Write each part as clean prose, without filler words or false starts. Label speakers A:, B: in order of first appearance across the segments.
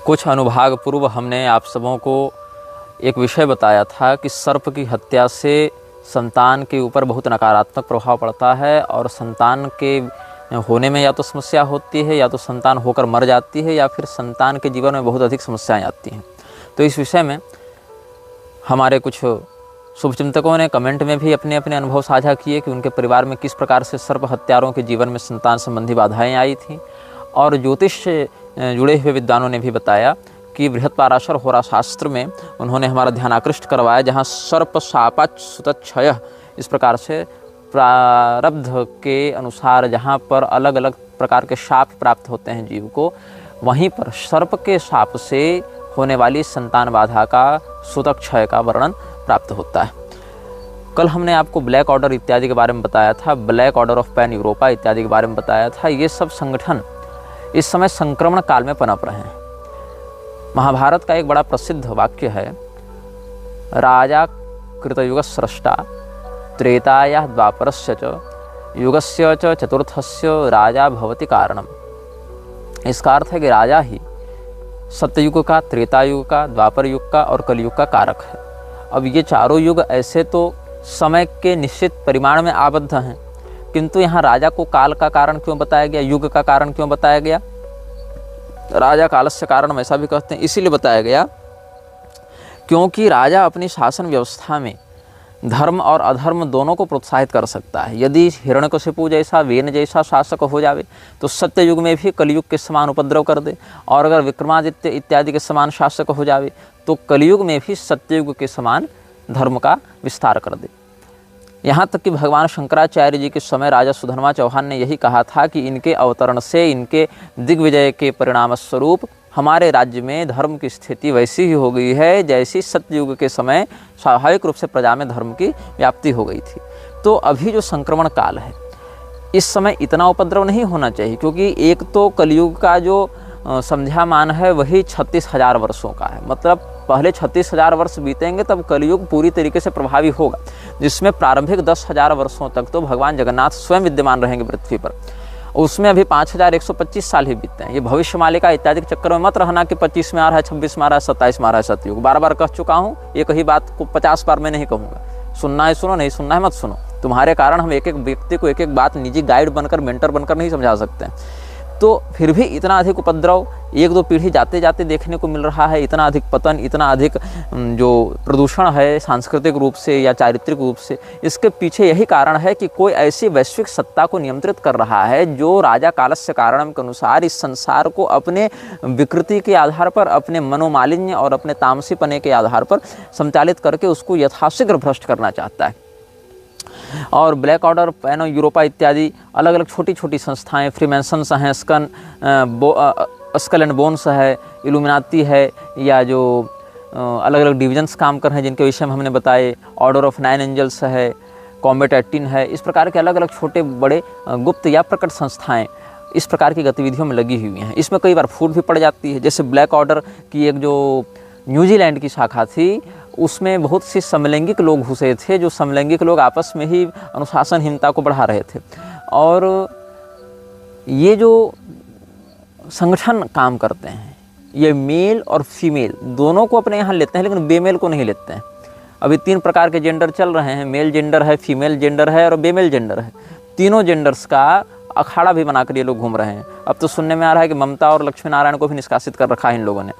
A: कुछ अनुभाग पूर्व हमने आप सबों को एक विषय बताया था कि सर्प की हत्या से संतान के ऊपर बहुत नकारात्मक प्रभाव पड़ता है और संतान के होने में या तो समस्या होती है या तो संतान होकर मर जाती है या फिर संतान के जीवन में बहुत अधिक समस्याएं आती हैं। तो इस विषय में हमारे कुछ शुभचिंतकों ने कमेंट में भी अपने अपने अनुभव साझा किए कि उनके परिवार में किस प्रकार से सर्प हत्यारों के जीवन में संतान संबंधी बाधाएं आई थीं। और ज्योतिष से जुड़े हुए विद्वानों ने भी बताया कि बृहत्पाराशर होरा शास्त्र में उन्होंने हमारा ध्यान आकृष्ट करवाया, जहाँ सर्प शापाच सुतक्षय इस प्रकार से प्रारब्ध के अनुसार जहाँ पर अलग अलग प्रकार के शाप प्राप्त होते हैं जीव को, वहीं पर सर्प के शाप से होने वाली संतान बाधा का सुतक्षय का वर्णन प्राप्त होता है। कल हमने आपको ब्लैक ऑर्डर इत्यादि के बारे में बताया था, black order of pan Europa इत्यादि के बारे में बताया था। ये सब संगठन इस समय संक्रमण काल में पनप रहे हैं। महाभारत का एक बड़ा प्रसिद्ध वाक्य है, राजा कृतयुग स्रष्टा त्रेताया द्वापरस्य च युगस्य च चतुर्थस्य राजा भवति कारणम। इसका अर्थ है कि राजा ही सत्ययुग का, त्रेता युग का, द्वापर युग का और कलयुग का कारक है। अब ये चारों युग ऐसे तो समय के निश्चित परिमाण में आबद्ध हैं, किंतु यहाँ राजा को काल का कारण क्यों बताया गया, युग का कारण क्यों बताया गया? राजा कालस्य कारणम ऐसा भी कहते हैं, इसीलिए बताया गया क्योंकि राजा अपनी शासन व्यवस्था में धर्म और अधर्म दोनों को प्रोत्साहित कर सकता है। यदि हिरण्यकशिपु जैसा, वेन जैसा शासक हो जावे तो सत्य युग में भी कलयुग के समान उपद्रव कर दे, और अगर विक्रमादित्य इत्यादि के समान शासक हो जावे तो कलयुग में भी सत्ययुग के समान धर्म का विस्तार कर दे। यहाँ तक कि भगवान शंकराचार्य जी के समय राजा सुधर्मा चौहान ने यही कहा था कि इनके अवतरण से, इनके दिग्विजय के परिणाम स्वरूप हमारे राज्य में धर्म की स्थिति वैसी ही हो गई है जैसी सत्ययुग के समय स्वाभाविक रूप से प्रजा में धर्म की व्याप्ति हो गई थी। तो अभी जो संक्रमण काल है, इस समय इतना उपद्रव नहीं होना चाहिए, क्योंकि एक तो कलयुग का जो संध्यामान है वही 36,000 वर्षों का है। मतलब पहले 36,000 वर्ष बीतेंगे तब कलयुग पूरी तरीके से प्रभावी होगा, जिसमें प्रारंभिक 10,000 वर्षों तक तो भगवान जगन्नाथ स्वयं विद्यमान रहेंगे पृथ्वी पर। उसमें अभी 5,125 साल ही बीतते हैं। ये भविष्य मालिका इत्यादि के चक्कर में मत रहना कि 25 में आ रहा है, 26 में आ रहा है, 27 में आ रहा है सतयुग। बार बार कह चुका हूँ, एक ही बात को 50 बार मैं नहीं कहूँगा। सुनना है सुनो, नहीं सुनना है मत सुनो। तुम्हारे कारण हम एक एक व्यक्ति को एक एक बात निजी गाइड बनकर, मेंटर बनकर नहीं समझा सकते हैं। तो फिर भी इतना अधिक उपद्रव एक दो पीढ़ी जाते जाते देखने को मिल रहा है, इतना अधिक पतन, इतना अधिक जो प्रदूषण है सांस्कृतिक रूप से या चारित्रिक रूप से, इसके पीछे यही कारण है कि कोई ऐसी वैश्विक सत्ता को नियंत्रित कर रहा है जो राजा कालस्य कारणम के अनुसार इस संसार को अपने विकृति के आधार पर, अपने मनोमालिन्य और अपने तामसीपने के आधार पर संचालित करके उसको यथाशीघ्र भ्रष्ट करना चाहता है। और ब्लैक ऑर्डर, पैन यूरोपा इत्यादि अलग अलग छोटी छोटी संस्थाएं, फ्रीमेसन्स हैं, स्कल एंड बोन्स है, इल्यूमिनाती है, या जो अलग अलग डिविजन्स काम कर रहे हैं जिनके विषय में हमने बताए, ऑर्डर ऑफ 9 एंजल्स है, कॉम्बैट 18 है, इस प्रकार के अलग अलग छोटे बड़े गुप्त या प्रकट संस्थाएं इस प्रकार की गतिविधियों में लगी हुई हैं। इसमें कई बार फूट भी पड़ जाती है। जैसे ब्लैक ऑर्डर की एक जो न्यूजीलैंड की शाखा थी, उसमें बहुत से समलैंगिक लोग घुसे थे, जो समलैंगिक लोग आपस में ही अनुशासनहीनता को बढ़ा रहे थे। और ये जो संगठन काम करते हैं, ये मेल और फीमेल दोनों को अपने यहाँ लेते हैं, लेकिन बेमेल को नहीं लेते हैं। अभी 3 प्रकार के जेंडर चल रहे हैं, मेल जेंडर है, फीमेल जेंडर है और बेमेल जेंडर है। तीनों जेंडर्स का अखाड़ा भी बनाकर ये लोग घूम रहे हैं। अब तो सुनने में आ रहा है कि ममता और लक्ष्मी नारायण को भी निष्कासित कर रखा है इन लोगों ने।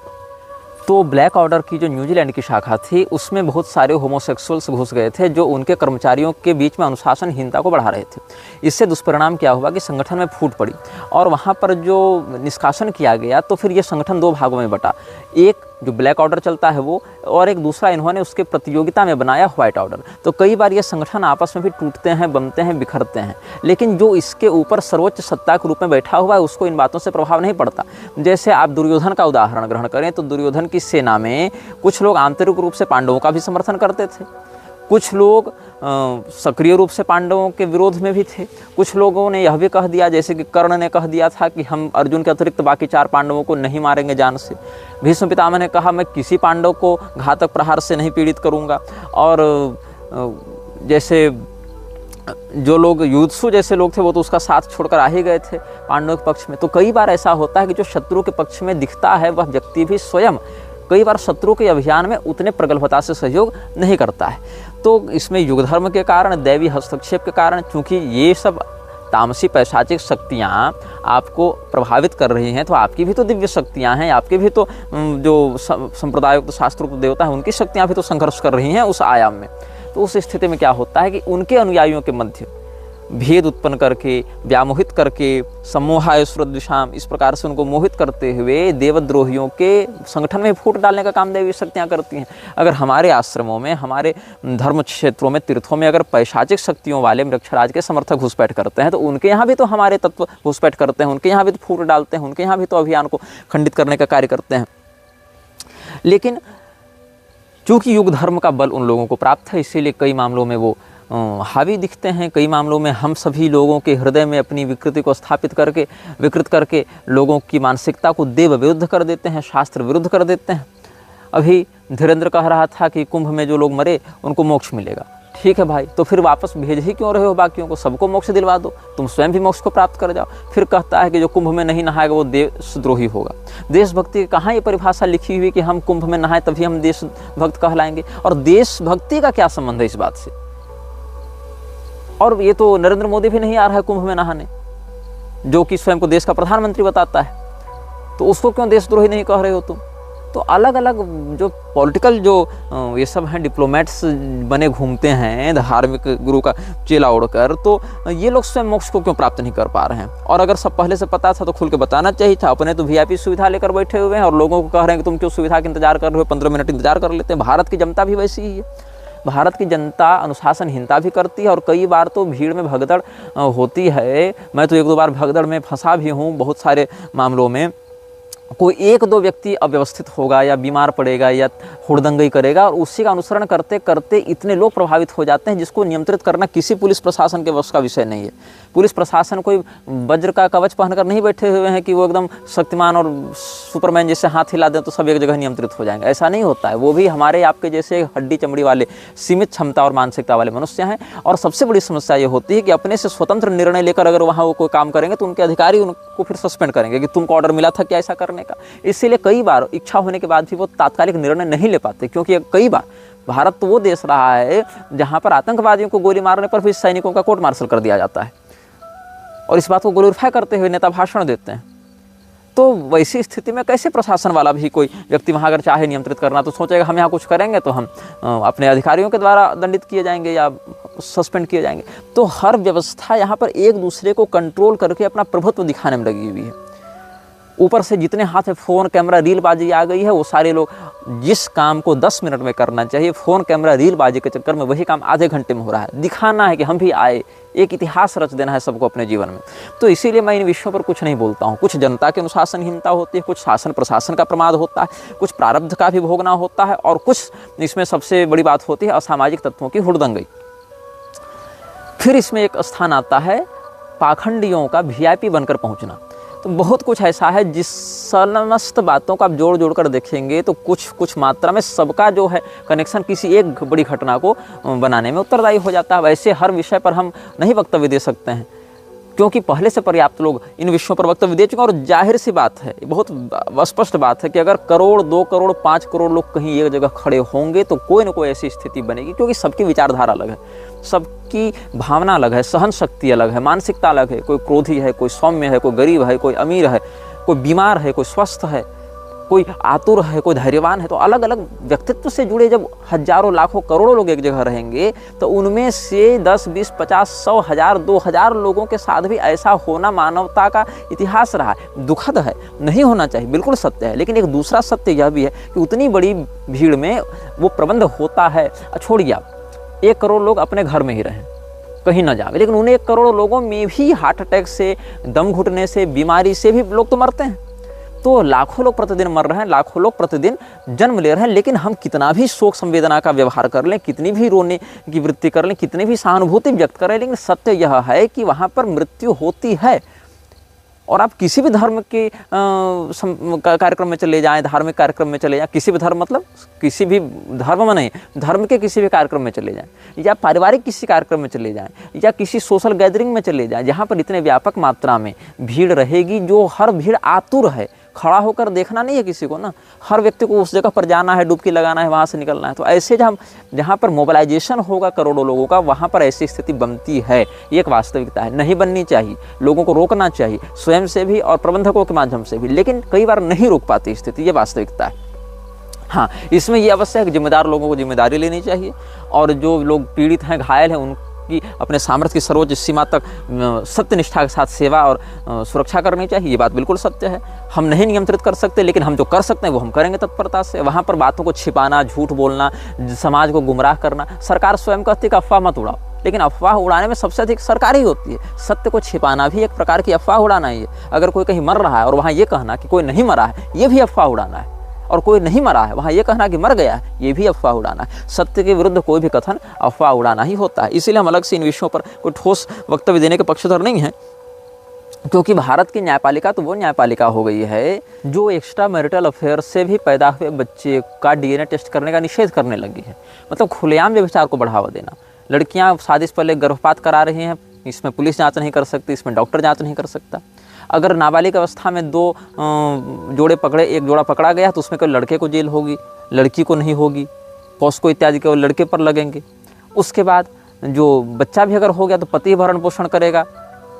A: तो ब्लैक ऑर्डर की जो न्यूजीलैंड की शाखा थी, उसमें बहुत सारे होमोसेक्सुअल्स घुस गए थे जो उनके कर्मचारियों के बीच में अनुशासनहीनता को बढ़ा रहे थे। इससे दुष्परिणाम क्या हुआ कि संगठन में फूट पड़ी और वहाँ पर जो निष्कासन किया गया, तो फिर ये संगठन 2 भागों में बटा। एक जो ब्लैक ऑर्डर चलता है वो, और एक दूसरा इन्होंने उसके प्रतियोगिता में बनाया व्हाइट ऑर्डर। तो कई बार ये संगठन आपस में भी टूटते हैं, बनते हैं, बिखरते हैं, लेकिन जो इसके ऊपर सर्वोच्च सत्ता के रूप में बैठा हुआ है उसको इन बातों से प्रभाव नहीं पड़ता। जैसे आप दुर्योधन का उदाहरण ग्रहण करें तो दुर्योधन की सेना में कुछ लोग आंतरिक रूप से पांडवों का भी समर्थन करते थे, कुछ लोग सक्रिय रूप से पांडवों के विरोध में भी थे। कुछ लोगों ने यह भी कह दिया, जैसे कि कर्ण ने कह दिया था कि हम अर्जुन के अतिरिक्त बाकी 4 पांडवों को नहीं मारेंगे जान से। भीष्म पितामह ने कहा मैं किसी पांडव को घातक प्रहार से नहीं पीड़ित करूंगा। और जैसे जो लोग युधिष्ठिर जैसे लोग थे वो तो उसका साथ छोड़कर आ ही गए थे पांडवों के पक्ष में। तो कई बार ऐसा होता है कि जो शत्रु के पक्ष में दिखता है वह व्यक्ति भी स्वयं कई बार शत्रु के अभियान में उतने प्रगल्भता से सहयोग नहीं करता है। तो इसमें युग धर्म के कारण, दैवी हस्तक्षेप के कारण, चूंकि ये सब तामसी पैशाचिक शक्तियाँ आपको प्रभावित कर रही हैं, तो आपकी भी तो दिव्य शक्तियाँ हैं, आपके भी तो जो संप्रदायोक्त शास्त्रोक्त देवता हैं उनकी शक्तियाँ भी तो संघर्ष कर रही हैं उस आयाम में। तो उस स्थिति में क्या होता है कि उनके अनुयायियों के मध्य भेद उत्पन्न करके, व्यामोहित करके, सम्मोहाय सुरद्विषाम, इस प्रकार से उनको मोहित करते हुए देवद्रोहियों के संगठन में फूट डालने का काम दैवी शक्तियाँ करती हैं। अगर हमारे आश्रमों में, हमारे धर्म क्षेत्रों में, तीर्थों में अगर पैशाचिक शक्तियों वाले मृक्षराज के समर्थक घुसपैठ करते हैं तो उनके यहाँ भी तो हमारे तत्व घुसपैठ करते हैं, उनके यहाँ भी तो फूट डालते हैं, उनके यहाँ भी तो अभियान को खंडित करने का कार्य करते हैं। लेकिन चूँकि युग धर्म का बल उन लोगों को प्राप्त है, इसीलिए कई मामलों में वो हावी दिखते हैं। कई मामलों में हम सभी लोगों के हृदय में अपनी विकृति को स्थापित करके, विकृत करके लोगों की मानसिकता को देव विरुद्ध कर देते हैं, शास्त्र विरुद्ध कर देते हैं। अभी धीरेन्द्र कह रहा था कि कुंभ में जो लोग मरे उनको मोक्ष मिलेगा। ठीक है भाई, तो फिर वापस भेज ही क्यों रहे हो बाकियों को? सबको मोक्ष दिलवा दो, तुम स्वयं भी मोक्ष को प्राप्त कर जाओ। फिर कहता है कि जो कुंभ में नहीं नहाएगा वो देशद्रोही होगा। देशभक्ति की कहाँ ये परिभाषा लिखी हुई कि हम कुंभ में नहाए तभी हम देशभक्त कहलाएंगे? और देशभक्ति का क्या संबंध है इस बात से? और ये तो नरेंद्र मोदी भी नहीं आ रहा है कुंभ में नहाने, जो कि स्वयं को देश का प्रधानमंत्री बताता है, तो उसको क्यों देशद्रोही नहीं कह रहे हो तुम? तो अलग अलग जो पॉलिटिकल जो ये सब हैं, डिप्लोमेट्स बने घूमते हैं धार्मिक गुरु का चेला ओढ़कर, तो ये लोग स्वयं मोक्ष को क्यों प्राप्त नहीं कर पा रहे हैं? और अगर सब पहले से पता था तो खुल के बताना चाहिए था। अपने तो वीआईपी सुविधा लेकर बैठे हुए हैं और लोगों को कह रहे हैं कि तुम क्यों सुविधा का इंतजार कर रहे हो, 15 मिनट इंतजार कर लेते हैं। भारत की जनता भी वैसी ही है। भारत की जनता अनुशासनहीनता भी करती है और कई बार तो भीड़ में भगदड़ होती है। मैं तो 1-2 बार भगदड़ में फंसा भी हूँ। बहुत सारे मामलों में कोई 1-2 व्यक्ति अव्यवस्थित होगा या बीमार पड़ेगा या हुड़दंगई करेगा और उसी का अनुसरण करते करते इतने लोग प्रभावित हो जाते हैं जिसको नियंत्रित करना किसी पुलिस प्रशासन के वश का विषय नहीं है। पुलिस प्रशासन कोई वज्र का कवच पहनकर नहीं बैठे हुए हैं कि वो एकदम शक्तिमान और सुपरमैन जैसे हाथ हिला दें तो सब एक जगह नियंत्रित हो जाएंगे। ऐसा नहीं होता है। वो भी हमारे आपके जैसे हड्डी चमड़ी वाले, सीमित क्षमता और मानसिकता वाले मनुष्य हैं। और सबसे बड़ी समस्या ये होती है कि अपने से स्वतंत्र निर्णय लेकर अगर वहाँ वो कोई काम करेंगे तो उनके अधिकारी उनको फिर सस्पेंड करेंगे कि तुमको ऑर्डर मिला था क्या ऐसा करने का। इसीलिए कई बार इच्छा होने के बाद भी वो तात्कालिक निर्णय नहीं ले पाते, क्योंकि कई बार भारत तो वो देश रहा है जहाँ पर आतंकवादियों को गोली मारने पर भी सैनिकों का कोर्ट मार्शल कर दिया जाता है और इस बात को ग्लोरीफाई करते हुए नेता भाषण देते हैं। तो वैसी स्थिति में कैसे प्रशासन वाला भी कोई व्यक्ति वहाँ अगर चाहे नियंत्रित करना तो सोचेगा हम यहाँ कुछ करेंगे तो हम अपने अधिकारियों के द्वारा दंडित किए जाएंगे या सस्पेंड किए जाएंगे। तो हर व्यवस्था यहाँ पर एक दूसरे को कंट्रोल करके अपना प्रभुत्व दिखाने में लगी हुई है। ऊपर से जितने हाथ में फ़ोन कैमरा रीलबाजी आ गई है, वो सारे लोग जिस काम को 10 मिनट में करना चाहिए फ़ोन कैमरा रीलबाजी के चक्कर में वही काम आधे घंटे में हो रहा है। दिखाना है कि हम भी आए, एक इतिहास रच देना है सबको अपने जीवन में। तो इसीलिए मैं इन विषयों पर कुछ नहीं बोलता हूँ। कुछ जनता की अनुशासनहीनता होती है, कुछ शासन प्रशासन का प्रमाद होता है, कुछ प्रारब्ध का भी भोगना होता है और कुछ इसमें सबसे बड़ी बात होती है असामाजिक तत्वों की हुड़दंगई। फिर इसमें एक स्थान आता है पाखंडियों का वीआईपी बनकर पहुँचना। तो बहुत कुछ ऐसा है जिस समस्त बातों को आप जोड़ कर देखेंगे तो कुछ मात्रा में सबका जो है कनेक्शन किसी एक बड़ी घटना को बनाने में उत्तरदायी हो जाता है। वैसे हर विषय पर हम नहीं वक्तव्य दे सकते हैं, क्योंकि पहले से पर्याप्त लोग इन विषयों पर वक्तव्य दे चुके हैं। और जाहिर सी बात है, बहुत स्पष्ट बात है कि अगर 1 करोड़ 2 करोड़ 5 करोड़ लोग कहीं एक जगह खड़े होंगे तो कोई ना कोई ऐसी स्थिति बनेगी, क्योंकि सबकी विचारधारा अलग है, सबकी भावना अलग है, सहन शक्ति अलग है, मानसिकता अलग है। कोई क्रोधी है, कोई सौम्य है, कोई गरीब है, कोई अमीर है, कोई बीमार है, कोई स्वस्थ है, कोई आतुर है, कोई धैर्यवान है। तो अलग अलग व्यक्तित्व से जुड़े जब हजारों लाखों करोड़ों लोग एक जगह रहेंगे तो उनमें से 10, 20, 50, 100, 1000, 2000 लोगों के साथ भी ऐसा होना मानवता का इतिहास रहा है। दुखद है, नहीं होना चाहिए, बिल्कुल सत्य है। लेकिन एक दूसरा सत्य यह भी है कि उतनी बड़ी भीड़ में वो प्रबंध होता है। छोड़िए आप 1 करोड़ लोग अपने घर में ही रहें, कहीं ना जाए, लेकिन उन 1 करोड़ लोगों में भी हार्ट अटैक से, दम घुटने से, बीमारी से भी लोग तो मरते हैं। तो लाखों लोग प्रतिदिन मर रहे हैं, लाखों लोग प्रतिदिन जन्म ले रहे हैं। लेकिन हम कितना भी शोक संवेदना का व्यवहार कर लें, कितनी भी रोने की वृत्ति कर लें, कितनी भी सहानुभूति व्यक्त करें, लेकिन सत्य यह है कि वहाँ पर मृत्यु होती है। और आप किसी भी धर्म के कार्यक्रम में चले जाएं, धार्मिक कार्यक्रम में चले जाएं, किसी भी धर्म मतलब किसी भी धर्म में नहीं, धर्म के किसी भी कार्यक्रम में चले जाएं या पारिवारिक किसी कार्यक्रम में चले जाएं या किसी सोशल गैदरिंग में चले जाएं, जहाँ पर इतने व्यापक मात्रा में भीड़ रहेगी, जो हर भीड़ आतुर है, खड़ा होकर देखना नहीं है किसी को ना, हर व्यक्ति को उस जगह पर जाना है, डुबकी लगाना है, वहाँ से निकलना है। तो ऐसे जहाँ पर मोबिलाइजेशन होगा करोड़ों लोगों का, वहाँ पर ऐसी स्थिति बनती है। ये एक वास्तविकता है, नहीं बननी चाहिए, लोगों को रोकना चाहिए, स्वयं से भी और प्रबंधकों के माध्यम से भी, लेकिन कई बार नहीं रोक पाती स्थिति, ये वास्तविकता है। हाँ, इसमें ये अवश्य है कि जिम्मेदार लोगों को जिम्मेदारी लेनी चाहिए और जो लोग पीड़ित हैं, घायल हैं, की अपने सामर्थ्य की सर्वोच्च सीमा तक सत्य निष्ठा के साथ सेवा और सुरक्षा करनी चाहिए। ये बात बिल्कुल सत्य है। हम नहीं नियंत्रित कर सकते, लेकिन हम जो कर सकते हैं वो हम करेंगे तत्परता से। वहाँ पर बातों को छिपाना, झूठ बोलना, समाज को गुमराह करना, सरकार स्वयं कहती है कि अफवाह मत उड़ाओ, लेकिन अफवाह उड़ाने में सबसे अधिक सरकार ही होती है। सत्य को छिपाना भी एक प्रकार की अफवाह उड़ाना ही है। अगर कोई कहीं मर रहा है और वहाँ ये कहना कि कोई नहीं मरा है, ये भी अफवाह उड़ाना है। और कोई नहीं मरा है, वहाँ ये कहना कि मर गया है, ये भी अफवाह उड़ाना है। सत्य के विरुद्ध कोई भी कथन अफवाह उड़ाना ही होता है। इसीलिए हम अलग से इन विषयों पर कोई ठोस वक्तव्य देने के पक्षधर नहीं हैं, क्योंकि भारत की न्यायपालिका तो वो न्यायपालिका हो गई है जो एक्स्ट्रा मैरिटल अफेयर से भी पैदा हुए बच्चे का DNA टेस्ट करने का निषेध करने लगी है। मतलब खुलेआम व्यभिचार को बढ़ावा देना। लड़कियां शादी से पहले गर्भपात करा रही हैं, इसमें पुलिस जांच नहीं कर सकती, इसमें डॉक्टर जांच नहीं कर सकता। अगर नाबालिग अवस्था में दो जोड़े पकड़े, एक जोड़ा पकड़ा गया तो उसमें केवल लड़के को जेल होगी, लड़की को नहीं होगी। पॉस्को इत्यादि केवल लड़के पर लगेंगे। उसके बाद जो बच्चा भी अगर हो गया तो पति भरण पोषण करेगा।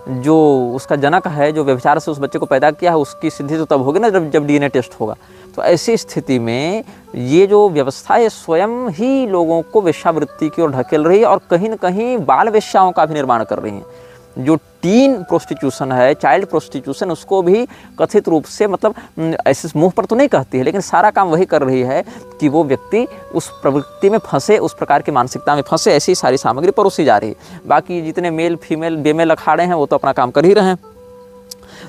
A: जो उसका जनक है, जो व्यभिचार से उस बच्चे को पैदा किया है, उसकी सिद्धि तो तब होगी ना जब DNA टेस्ट होगा। तो ऐसी स्थिति में ये जो व्यवस्था है स्वयं ही लोगों को वेश्यावृत्ति की ओर ढकेल रही है और कहीं न कहीं बाल वेश्याओं का भी निर्माण कर रही है। जो टीन प्रोस्टिट्यूशन है, चाइल्ड प्रोस्टिट्यूशन, उसको भी कथित रूप से, मतलब ऐसे मुंह पर तो नहीं कहती है, लेकिन सारा काम वही कर रही है कि वो व्यक्ति उस प्रवृत्ति में फंसे, उस प्रकार की मानसिकता में फंसे। ऐसी सारी सामग्री परोसी जा रही है। बाकी जितने मेल फीमेल बेमेल अखाड़े हैं वो तो अपना काम कर ही रहे हैं।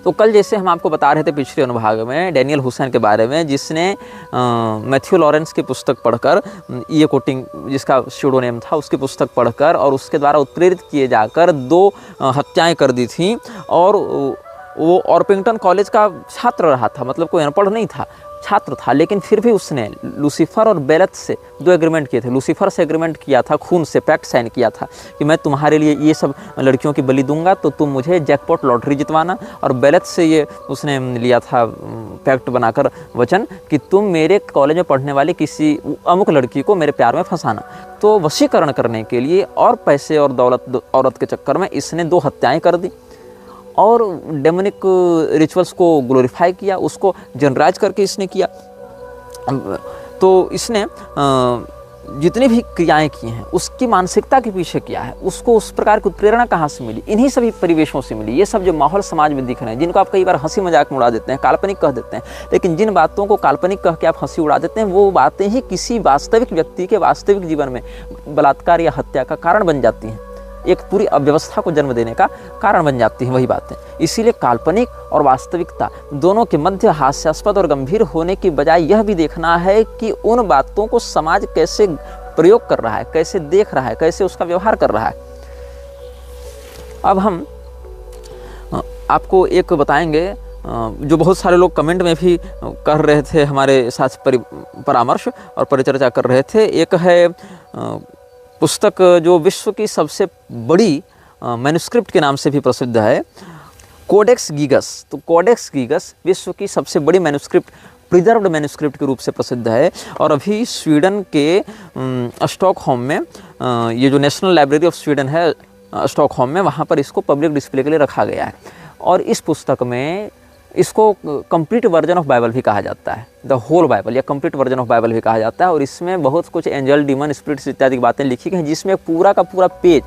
A: तो कल जैसे हम आपको बता रहे थे पिछले अनुभाग में डैनियल हुसैन के बारे में, जिसने मैथ्यू लॉरेंस की पुस्तक पढ़कर, ये कोटिंग जिसका स्यूडोनेम था, उसकी पुस्तक पढ़कर और उसके द्वारा उत्प्रेरित किए जाकर 2 हत्याएं कर दी थी। और वो ऑर्पिंगटन कॉलेज का छात्र रहा था, मतलब कोई अनपढ़ नहीं था, छात्र था, लेकिन फिर भी उसने लूसीफर और बेलत से 2 एग्रीमेंट किए थे। लूसीफर से एग्रीमेंट किया था, खून से पैक्ट साइन किया था कि मैं तुम्हारे लिए ये सब लड़कियों की बलि दूंगा तो तुम मुझे जैकपॉट लॉटरी जितवाना। और बेलत से ये उसने लिया था पैक्ट बनाकर वचन कि तुम मेरे कॉलेज में पढ़ने वाली किसी अमुक लड़की को मेरे प्यार में फंसाना। तो वशीकरण करने के लिए और पैसे और दौलत औरत के चक्कर में इसने 2 हत्याएँ कर दी और डेमोनिक रिचुअल्स को ग्लोरीफाई किया, उसको जनरलाइज करके इसने किया। तो इसने जितनी भी क्रियाएं की हैं उसकी मानसिकता के पीछे क्या है, उसको उस प्रकार की प्रेरणा कहाँ से मिली, इन्हीं सभी परिवेशों से मिली। ये सब जो माहौल समाज में दिख रहे हैं, जिनको आप कई बार हंसी मजाक में उड़ा देते हैं, काल्पनिक कह देते हैं, लेकिन जिन बातों को काल्पनिक कह के आप हंसी उड़ा देते हैं, वो बातें ही किसी वास्तविक व्यक्ति के वास्तविक जीवन में बलात्कार या हत्या का कारण बन जाती हैं, एक पूरी अव्यवस्था को जन्म देने का कारण बन जाती हैं वही बातें। इसीलिए काल्पनिक और वास्तविकता दोनों के मध्य हास्यास्पद और गंभीर होने की बजाय यह भी देखना है कि उन बातों को समाज कैसे प्रयोग कर रहा है, कैसे देख रहा है, कैसे उसका व्यवहार कर रहा है। अब हम आपको एक बताएंगे जो बहुत सारे लोग कमेंट में भी कर रहे थे, हमारे साथ परामर्श और परिचर्चा कर रहे थे। एक है पुस्तक जो विश्व की सबसे बड़ी मैन्युस्क्रिप्ट के नाम से भी प्रसिद्ध है, कोडेक्स गीगस। तो कोडेक्स गीगस विश्व की सबसे बड़ी मैन्युस्क्रिप्ट, प्रिजर्व्ड मैन्युस्क्रिप्ट के रूप से प्रसिद्ध है। और अभी स्वीडन के स्टॉकहोम में, ये जो नेशनल लाइब्रेरी ऑफ स्वीडन है स्टॉकहोम में, वहाँ पर इसको पब्लिक डिस्प्ले के लिए रखा गया है। और इस पुस्तक में इसको कंप्लीट वर्जन ऑफ बाइबल भी कहा जाता है, द होल बाइबल या कंप्लीट वर्जन ऑफ बाइबल भी कहा जाता है। और इसमें बहुत कुछ एंजल, डीमन, स्पिरिट्स इत्यादि की बातें लिखी गई हैं, जिसमें पूरा का पूरा पेज,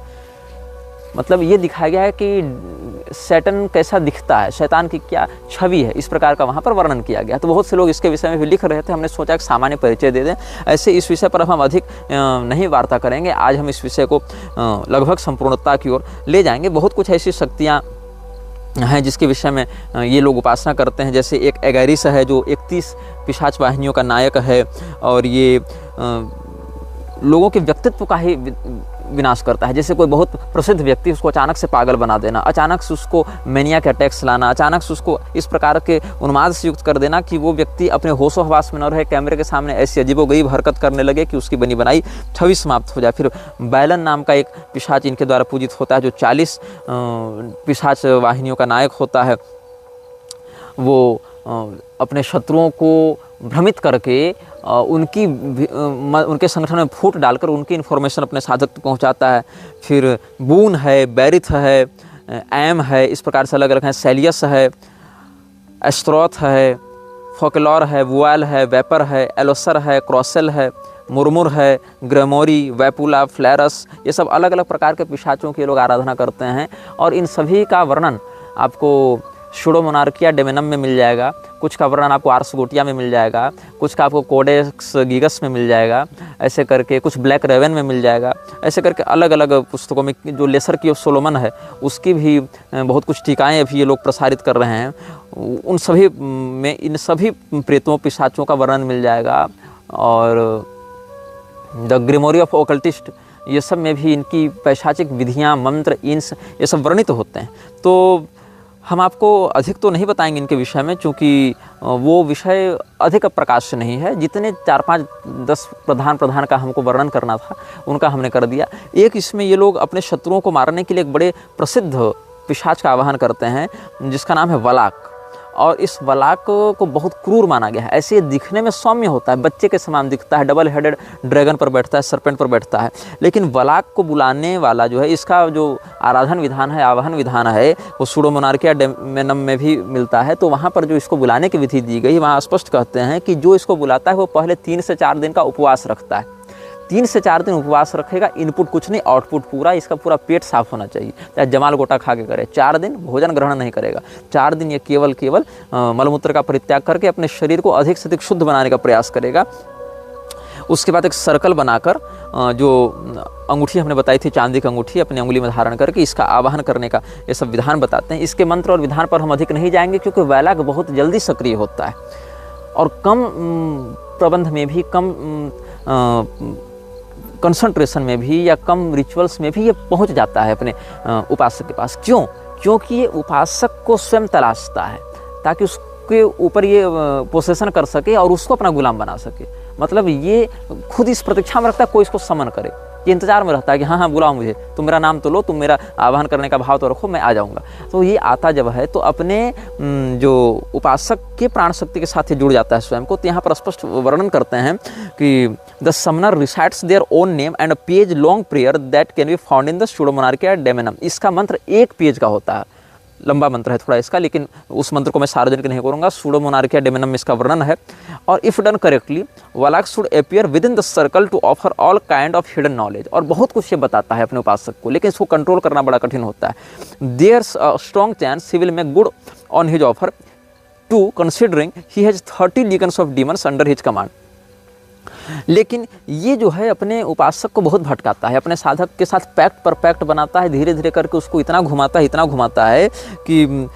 A: मतलब ये दिखाया गया है कि शैतान कैसा दिखता है, शैतान की क्या छवि है, इस प्रकार का वहाँ पर वर्णन किया गया। तो बहुत से लोग इसके विषय में भी लिख रहे थे, हमने सोचा कि सामान्य परिचय दे दें। ऐसे इस विषय पर हम अधिक नहीं वार्ता करेंगे, आज हम इस विषय को लगभग संपूर्णता की ओर ले जाएंगे। बहुत कुछ ऐसी शक्तियाँ हैं जिसके विषय में ये लोग उपासना करते हैं। जैसे एक एगैरिस है जो 31 पिशाच वाहिनियों का नायक है, और ये लोगों के व्यक्तित्व का ही विनाश करता है। जैसे कोई बहुत प्रसिद्ध व्यक्ति, उसको अचानक से पागल बना देना, अचानक से उसको मैनिया के अटैक्स लाना, अचानक से उसको इस प्रकार के उन्माद से युक्त कर देना कि वो व्यक्ति अपने होशो हवास में न रहे, कैमरे के सामने ऐसी अजीबोगरीब हरकत करने लगे कि उसकी बनी बनाई छवि समाप्त हो जाए। फिर बैलन नाम का एक पिशाच इनके द्वारा पूजित होता है, जो 40 पिशाच वाहिनियों का नायक होता है। वो अपने शत्रुओं को भ्रमित करके उनके संगठन में फूट डालकर उनकी इन्फॉर्मेशन अपने साधक तक पहुंचाता है। फिर बून है, बैरिथ है, एम है, इस प्रकार से अलग अलग हैं, सेलियस है, एस्ट्रोथ है, फोकलोर है, वुआल है, वेपर है, एलोसर है, क्रॉसेल है, मुरमुर है, ग्रेमोरी, वैपुला, फ्लैरस, ये सब अलग अलग प्रकार के पिशाचों की लोग आराधना करते हैं। और इन सभी का वर्णन आपको सूडोमोनार्किया डेमेनम में मिल जाएगा, कुछ का वर्णन आपको आर्स गोटिया में मिल जाएगा, कुछ का आपको कोडेक्स गीगस में मिल जाएगा, ऐसे करके कुछ ब्लैक रेवन में मिल जाएगा, ऐसे करके अलग अलग पुस्तकों में। जो लेसर की सोलोमन है उसकी भी बहुत कुछ टीकाएँ अभी ये लोग प्रसारित कर रहे हैं, उन सभी में इन सभी प्रेतों पिशाचों का वर्णन मिल जाएगा। और द ग्रेमोरी ऑफ ओकल्टिस्ट, ये सब में भी इनकी पैशाचिक विधियाँ, मंत्र, इंस, ये सब वर्णित होते हैं। तो हम आपको अधिक तो नहीं बताएंगे इनके विषय में, क्योंकि वो विषय अधिक प्रकाश नहीं है। जितने 4-5-10 प्रधान का हमको वर्णन करना था उनका हमने कर दिया। एक इसमें ये लोग अपने शत्रुओं को मारने के लिए एक बड़े प्रसिद्ध पिशाच का आवाहन करते हैं, जिसका नाम है वलाक। और इस वलाक को बहुत क्रूर माना गया है। ऐसे दिखने में सौम्य होता है, बच्चे के समान दिखता है, डबल हेडेड ड्रैगन पर बैठता है, सर्पेंट पर बैठता है। लेकिन वलाक को बुलाने वाला जो है, इसका जो आराधन विधान है, आवाहन विधान है, वो सूडोमोनार्किया डेमेनम में भी मिलता है। तो वहाँ पर जो इसको बुलाने की विधि दी गई, वहाँ स्पष्ट कहते हैं कि जो इसको बुलाता है वो पहले 3 से 4 दिन का उपवास रखता है। 3 से 4 दिन उपवास रखेगा, इनपुट कुछ नहीं, आउटपुट पूरा, इसका पूरा पेट साफ होना चाहिए, चाहे जमाल गोटा खा के करे। 4 दिन भोजन ग्रहण नहीं करेगा, 4 दिन ये केवल मलमूत्र का परित्याग करके अपने शरीर को अधिक से अधिक शुद्ध बनाने का प्रयास करेगा। उसके बाद एक सर्कल बनाकर, जो अंगूठी हमने बताई थी, चांदी की अंगूठी अपनी उंगली में धारण करके इसका आवाहन करने का ये सब विधान बताते हैं। इसके मंत्र और विधान पर हम अधिक नहीं जाएंगे, क्योंकि वैलाक बहुत जल्दी सक्रिय होता है और कम प्रबंध में भी, कम कंसंट्रेशन में भी या कम रिचुअल्स में भी ये पहुंच जाता है अपने उपासक के पास। क्यों? क्योंकि ये उपासक को स्वयं तलाशता है, ताकि उसके ऊपर ये पोसेशन कर सके और उसको अपना गुलाम बना सके। मतलब ये खुद इस प्रतीक्षा में रखता है कोई इसको समन करे, ये इंतजार में रहता है कि हाँ बुलाओ मुझे, तुम मेरा नाम तो लो, तुम मेरा आह्वान करने का भाव तो रखो, मैं आ जाऊँगा। तो ये आता जब है तो अपने जो उपासक के प्राण शक्ति के साथ ही जुड़ जाता है स्वयं को। तो यहाँ पर स्पष्ट वर्णन करते हैं कि the summoner recites their own name and a page long prayer that can be found in the Pseudomonarchia Daemonum. इसका मंत्र 1 पेज का होता है, लंबा मंत्र है थोड़ा इसका, लेकिन उस मंत्र को मैं सार्वजनिक नहीं करूँगा। सूडोमोनार्किया डेमेनम में इसका वर्णन है। और इफ़ डन करेक्टली, वलाक should appear within the circle to offer all kind of hidden knowledge. और बहुत कुछ ये बताता है अपने उपासक को, लेकिन इसको कंट्रोल करना बड़ा कठिन होता है। There strong chance he will make good on his offer too, considering he has 30 legions of demons under his command. लेकिन ये जो है अपने उपासक को बहुत भटकाता है, अपने साधक के साथ पैक्ट पर पैक्ट बनाता है, धीरे धीरे करके उसको इतना घुमाता है कि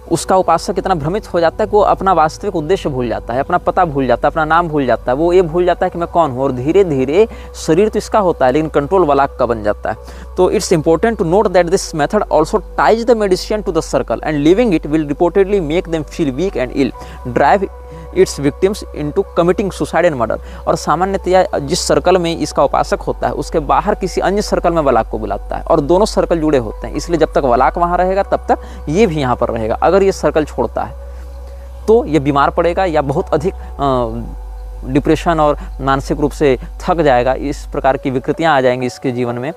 A: उसका उपासक इतना भ्रमित हो जाता है कि वो अपना वास्तविक उद्देश्य भूल जाता है, अपना पता भूल जाता है, अपना नाम भूल जाता है, वो ये भूल जाता है कि मैं कौन हूँ। और धीरे धीरे शरीर तो इसका होता है लेकिन कंट्रोल वलाक का बन जाता है। तो it's important to note that this method also ties the medicine to the circle and living it will reportedly make them feel weak and ill, drive its victims into committing suicide and murder. और सामान्यतया जिस circle में इसका उपासक होता है उसके बाहर किसी अन्य सर्कल में वलाक को बुलाता है, और दोनों सर्कल जुड़े होते हैं। इसलिए जब तक वलाक वहाँ रहेगा तब तक ये भी यहाँ पर रहेगा। अगर ये सर्कल छोड़ता है तो ये बीमार पड़ेगा या बहुत अधिक डिप्रेशन और मानसिक रूप से थक जाएगा, इस प्रकार की विकृतियाँ आ जाएंगी इसके जीवन में।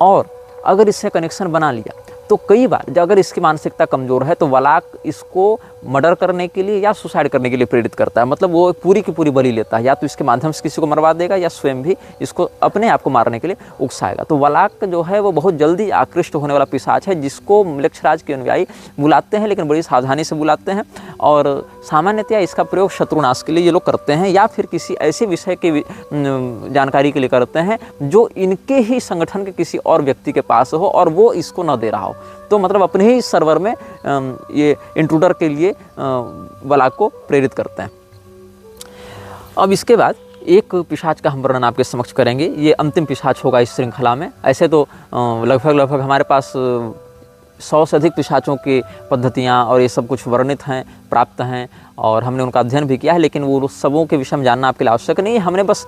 A: और अगर इससे कनेक्शन बना लिया तो कई बार अगर इसकी मानसिकता कमज़ोर है तो वलाक इसको मर्डर करने के लिए या सुसाइड करने के लिए प्रेरित करता है। मतलब वो पूरी की पूरी बलि लेता है, या तो इसके माध्यम से किसी को मरवा देगा या स्वयं भी इसको अपने आप को मारने के लिए उकसाएगा। तो वलाक जो है वो बहुत जल्दी आकृष्ट होने वाला पिशाच है, जिसको म्लेच्छराज के अनुयायी बुलाते हैं, लेकिन बड़ी सावधानी से बुलाते हैं। और सामान्यतया इसका प्रयोग शत्रुनाश के लिए ये लोग करते हैं, या फिर किसी ऐसे विषय की जानकारी के लिए करते हैं जो इनके ही संगठन के किसी और व्यक्ति के पास हो और वो इसको न दे रहा हो। तो मतलब अपने ही सर्वर में ये इंट्रूडर के लिए वलाक को प्रेरित करते हैं। अब इसके बाद एक पिशाच का हम वर्णन आपके समक्ष करेंगे। ये अंतिम पिशाच होगा इस श्रृंखला में। ऐसे तो लगभग हमारे पास 100 से अधिक पिशाचों की पद्धतियाँ और ये सब कुछ वर्णित हैं, प्राप्त हैं, और हमने उनका अध्ययन भी किया है, लेकिन वो सबों के विषय में जानना आपके लिए आवश्यक नहीं है। हमने बस